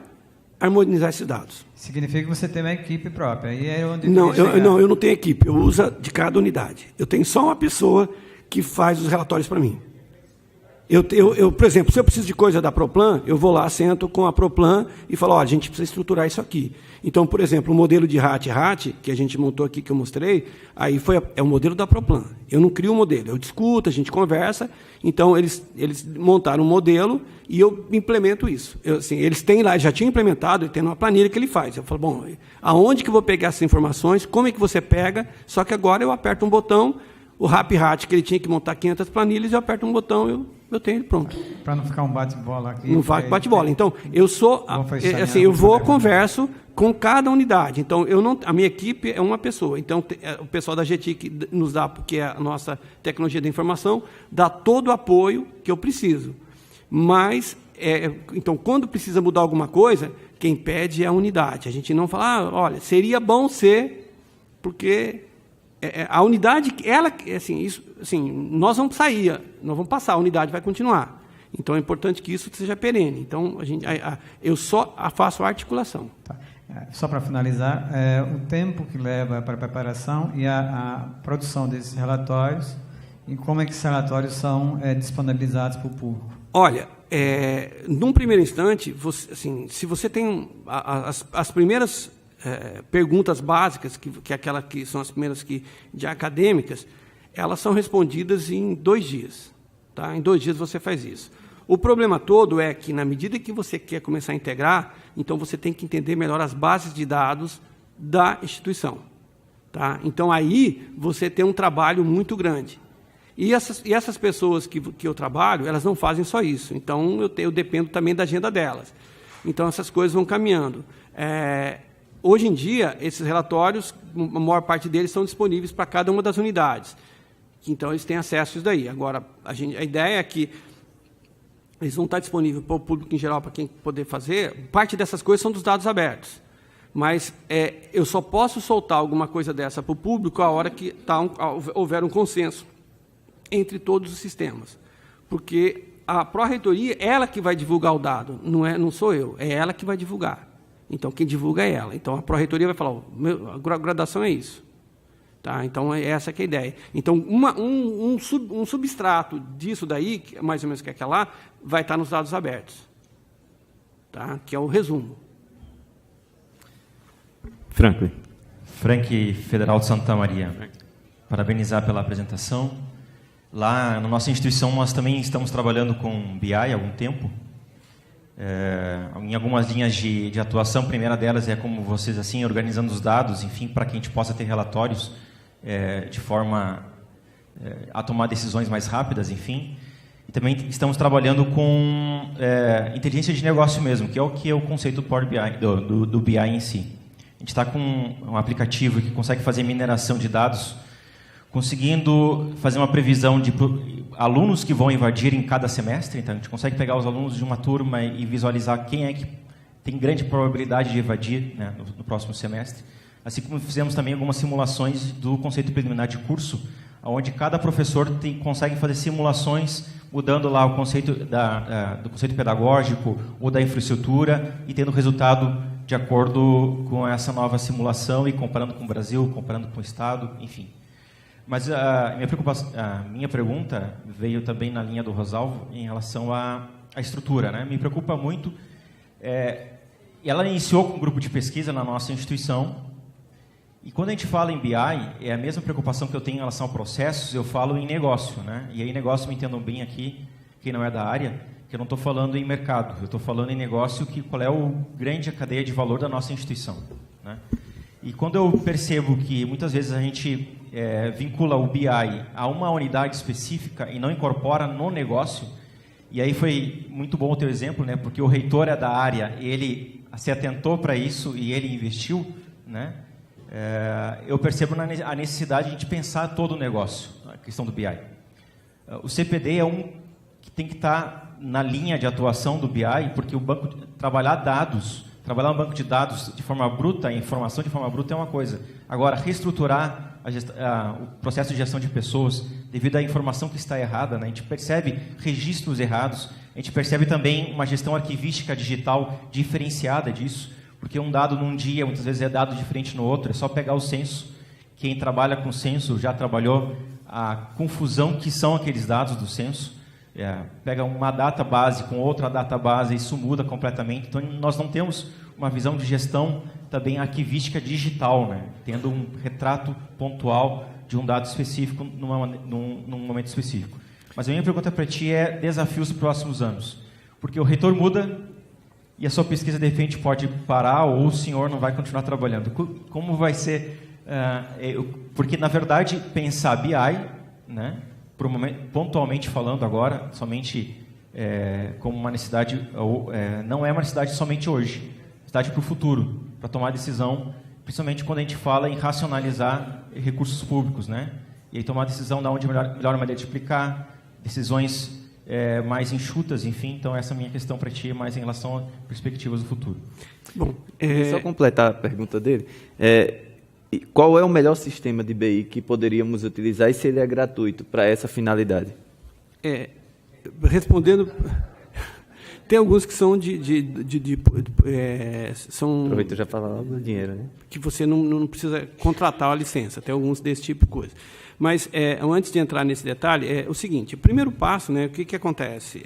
[SPEAKER 1] harmonizar esses dados.
[SPEAKER 5] Significa que você tem uma equipe própria. E é onde
[SPEAKER 1] eu não tenho equipe. Eu uso de cada unidade. Eu tenho só uma pessoa que faz os relatórios para mim. Por exemplo, se eu preciso de coisa da Proplan, eu vou lá, sento com a Proplan e falo, a gente precisa estruturar isso aqui. Então, por exemplo, o modelo de RAT, que a gente montou aqui, que eu mostrei, aí é o modelo da Proplan. Eu não crio o modelo, eu discuto, a gente conversa. Então, eles montaram um modelo e eu implemento isso. Eles têm lá, já tinham implementado, e tem uma planilha que ele faz. Eu falo, bom, aonde que eu vou pegar essas informações, como é que você pega? Só que agora eu aperto um botão, o RAT, que ele tinha que montar 500 planilhas, eu aperto um botão, eu tenho ele pronto.
[SPEAKER 5] Para não ficar um bate-bola aqui.
[SPEAKER 1] Não vai bate-bola. Então, eu sou, converso com cada unidade. Então, a minha equipe é uma pessoa. Então, o pessoal da GTIC nos dá, porque é a nossa tecnologia da informação, dá todo o apoio que eu preciso. Mas, então, quando precisa mudar alguma coisa, quem pede é a unidade. A gente não fala, olha, seria bom ser, porque... a unidade, nós vamos sair, nós vamos passar, a unidade vai continuar. Então, é importante que isso seja perene. Então, eu só faço a articulação.
[SPEAKER 5] Tá. Só para finalizar, o tempo que leva para a preparação e a produção desses relatórios, e como é que esses relatórios são disponibilizados para o público?
[SPEAKER 1] Olha, num primeiro instante, se você tem as primeiras... perguntas básicas, que aquelas que são as primeiras de acadêmicas, elas são respondidas em 2 dias. Tá? Em 2 dias você faz isso. O problema todo é que, na medida que você quer começar a integrar, então você tem que entender melhor as bases de dados da instituição. Tá? Então, aí você tem um trabalho muito grande. E essas pessoas que eu trabalho, elas não fazem só isso. Então, eu dependo também da agenda delas. Então, essas coisas vão caminhando. Hoje em dia, esses relatórios, a maior parte deles são disponíveis para cada uma das unidades. Então, eles têm acesso a isso daí. Agora, a ideia é que eles vão estar disponíveis para o público em geral, para quem poder fazer. Parte dessas coisas são dos dados abertos. Mas eu só posso soltar alguma coisa dessa para o público a hora que houver um consenso entre todos os sistemas. Porque a pró-reitoria, ela que vai divulgar o dado, não sou eu, é ela que vai divulgar. Então, quem divulga é ela. Então, a pró-reitoria vai falar, a graduação é isso. Tá? Então, essa que é a ideia. Então, um substrato disso daí, mais ou menos que é aquela lá, vai estar nos dados abertos. Tá? Que é o resumo.
[SPEAKER 6] Frank, Federal de Santa Maria. Parabenizar pela apresentação. Lá, na nossa instituição, nós também estamos trabalhando com BI há algum tempo. Em algumas linhas de atuação, a primeira delas é como vocês assim organizando os dados, enfim, para que a gente possa ter relatórios de forma a tomar decisões mais rápidas, enfim. E também estamos trabalhando com inteligência de negócio mesmo, que é o conceito do Power BI, do BI em si. A gente está com um aplicativo que consegue fazer mineração de dados conseguindo fazer uma previsão de alunos que vão invadir em cada semestre. Então, a gente consegue pegar os alunos de uma turma e visualizar quem é que tem grande probabilidade de evadir, né, no próximo semestre. Assim como fizemos também algumas simulações do conceito preliminar de curso, onde cada professor consegue fazer simulações mudando lá o conceito do conceito pedagógico ou da infraestrutura e tendo resultado de acordo com essa nova simulação e comparando com o Brasil, comparando com o Estado, enfim. Mas a minha pergunta veio também na linha do Rosalvo em relação à estrutura, né? Me preocupa muito. Ela iniciou com um grupo de pesquisa na nossa instituição. E quando a gente fala em BI, é a mesma preocupação que eu tenho em relação a processos, eu falo em negócio, né? E aí negócio, me entendam bem aqui, quem não é da área, que eu não estou falando em mercado, eu estou falando em negócio, qual é o grande cadeia de valor da nossa instituição, né? E quando eu percebo que muitas vezes a gente vincula o BI a uma unidade específica e não incorpora no negócio, e aí foi muito bom o teu exemplo, né? Porque o reitor é da área, ele se atentou para isso e ele investiu, né? Eu percebo a necessidade de a gente pensar todo o negócio, a questão do BI. O CPD é um que tem que estar na linha de atuação do BI, porque trabalhar um banco de dados de forma bruta, informação de forma bruta é uma coisa. Agora, reestruturar o processo de gestão de pessoas devido à informação que está errada, né? A gente percebe registros errados, a gente percebe também uma gestão arquivística digital diferenciada disso, porque um dado num dia, muitas vezes é dado diferente no outro, é só pegar o censo. Quem trabalha com censo já trabalhou a confusão que são aqueles dados do censo. Pega uma database com outra database, isso muda completamente. Então, nós não temos uma visão de gestão também arquivística digital, né? Tendo um retrato pontual de um dado específico num momento específico. Mas a minha pergunta para ti é desafios para os próximos anos. Porque o reitor muda e a sua pesquisa, de repente, pode parar ou o senhor não vai continuar trabalhando. Como vai ser? Porque, na verdade, pensar BI, né, por um momento, pontualmente falando agora, somente como uma necessidade, não é uma necessidade somente hoje, necessidade para o futuro, para tomar decisão, principalmente quando a gente fala em racionalizar recursos públicos, né? E aí tomar decisão de onde é a melhor maneira de aplicar, decisões mais enxutas, enfim. Então, essa é a minha questão para ti, mais em relação a perspectivas do futuro.
[SPEAKER 2] Bom, só completar a pergunta dele. Qual é o melhor sistema de BI que poderíamos utilizar e se ele é gratuito para essa finalidade?
[SPEAKER 1] Respondendo, tem alguns que são são...
[SPEAKER 2] Aproveita já falar logo do dinheiro, né?
[SPEAKER 1] Que você não precisa contratar a licença, tem alguns desse tipo de coisa. Mas, antes de entrar nesse detalhe, é o seguinte, o primeiro passo, né, o que acontece?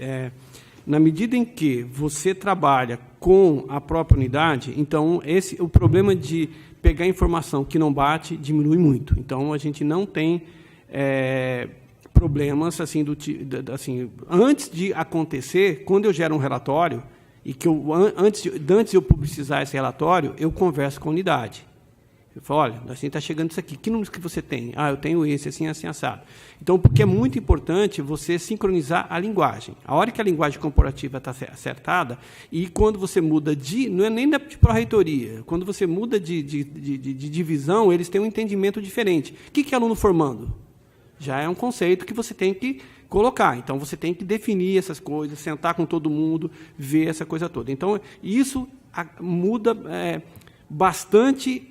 [SPEAKER 1] Na medida em que você trabalha com a própria unidade, então o problema de pegar informação que não bate diminui muito. Então, a gente não tem problemas assim, antes de acontecer, quando eu gero um relatório, e que antes de eu publicizar esse relatório, eu converso com a unidade. Eu falo, olha, a gente está chegando isso aqui, que números que você tem? Eu tenho esse, assim, assim, assado. Então, porque é muito importante você sincronizar a linguagem. A hora que a linguagem corporativa está acertada, e quando você muda não é nem de pró-reitoria, quando você muda de divisão, eles têm um entendimento diferente. O que é aluno formando? Já é um conceito que você tem que colocar. Então, você tem que definir essas coisas, sentar com todo mundo, ver essa coisa toda. Então, isso muda bastante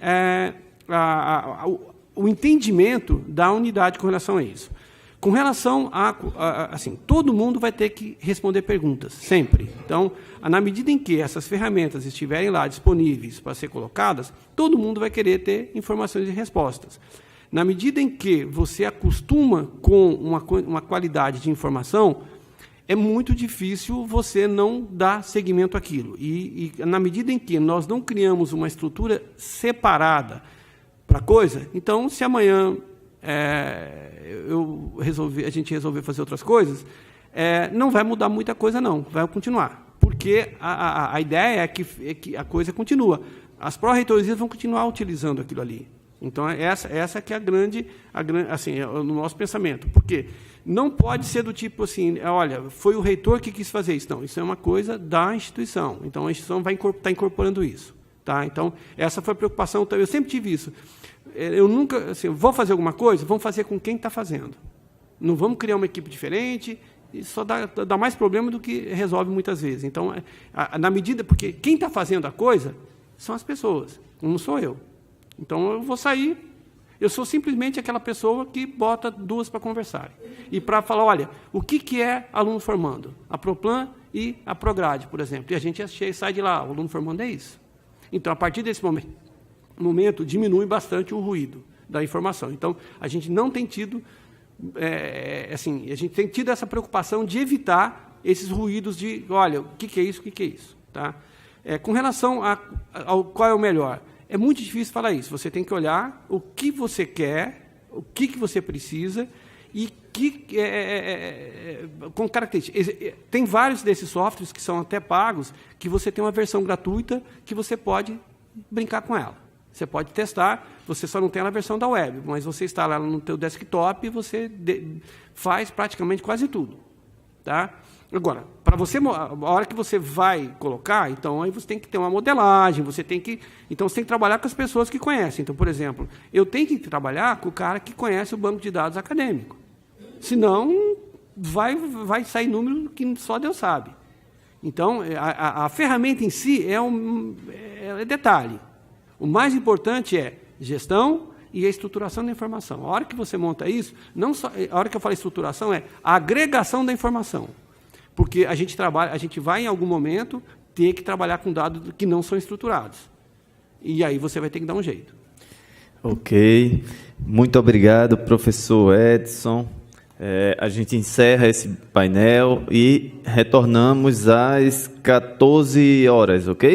[SPEAKER 1] o entendimento da unidade com relação a isso. Com relação assim, todo mundo vai ter que responder perguntas, sempre. Então, na medida em que essas ferramentas estiverem lá disponíveis para ser colocadas, todo mundo vai querer ter informações e respostas. Na medida em que você acostuma com uma qualidade de informação, é muito difícil você não dar seguimento àquilo. E na medida em que nós não criamos uma estrutura separada para a coisa, então, se amanhã a gente resolver fazer outras coisas, não vai mudar muita coisa, não, vai continuar. Porque a ideia é que a coisa continua. As pró-reitorias vão continuar utilizando aquilo ali. Então, essa que é a grande assim, no nosso pensamento. Porque não pode ser do tipo assim, olha, foi o reitor que quis fazer isso. Não, isso é uma coisa da instituição. Então, a instituição vai estar incorporando isso. Tá? Então, essa foi a preocupação. Eu sempre tive isso. Eu nunca, assim, vou fazer alguma coisa, vamos fazer com quem está fazendo. Não vamos criar uma equipe diferente, isso só dá mais problema do que resolve muitas vezes. Então, na medida, porque quem está fazendo a coisa são as pessoas, não sou eu. Então, eu vou sair, eu sou simplesmente aquela pessoa que bota duas para conversar. E para falar, olha, o que é aluno formando? A Proplan e a Prograde, por exemplo. E a gente sai de lá, o aluno formando é isso. Então, a partir desse momento diminui bastante o ruído da informação. Então, a gente não tem tido, a gente tem tido essa preocupação de evitar esses ruídos de, olha, o que é isso, o que é isso. Tá? Com relação ao qual é o melhor, é muito difícil falar isso. Você tem que olhar o que você quer, o que você precisa e com características. Tem vários desses softwares que são até pagos, que você tem uma versão gratuita que você pode brincar com ela. Você pode testar, você só não tem na versão da web, mas você instala ela no teu desktop e você faz praticamente quase tudo. Tá? Agora, a hora que você vai colocar, então aí você tem que ter uma modelagem, você tem que trabalhar com as pessoas que conhecem. Então, por exemplo, eu tenho que trabalhar com o cara que conhece o banco de dados acadêmico. Senão, vai sair número que só Deus sabe. Então, a ferramenta em si é detalhe. O mais importante é gestão e a estruturação da informação. A hora que você monta isso, a hora que eu falo estruturação é a agregação da informação. Porque a gente vai em algum momento ter que trabalhar com dados que não são estruturados. E aí você vai ter que dar um jeito.
[SPEAKER 2] Ok. Muito obrigado, professor Edson. A gente encerra esse painel e retornamos às 14 horas, ok?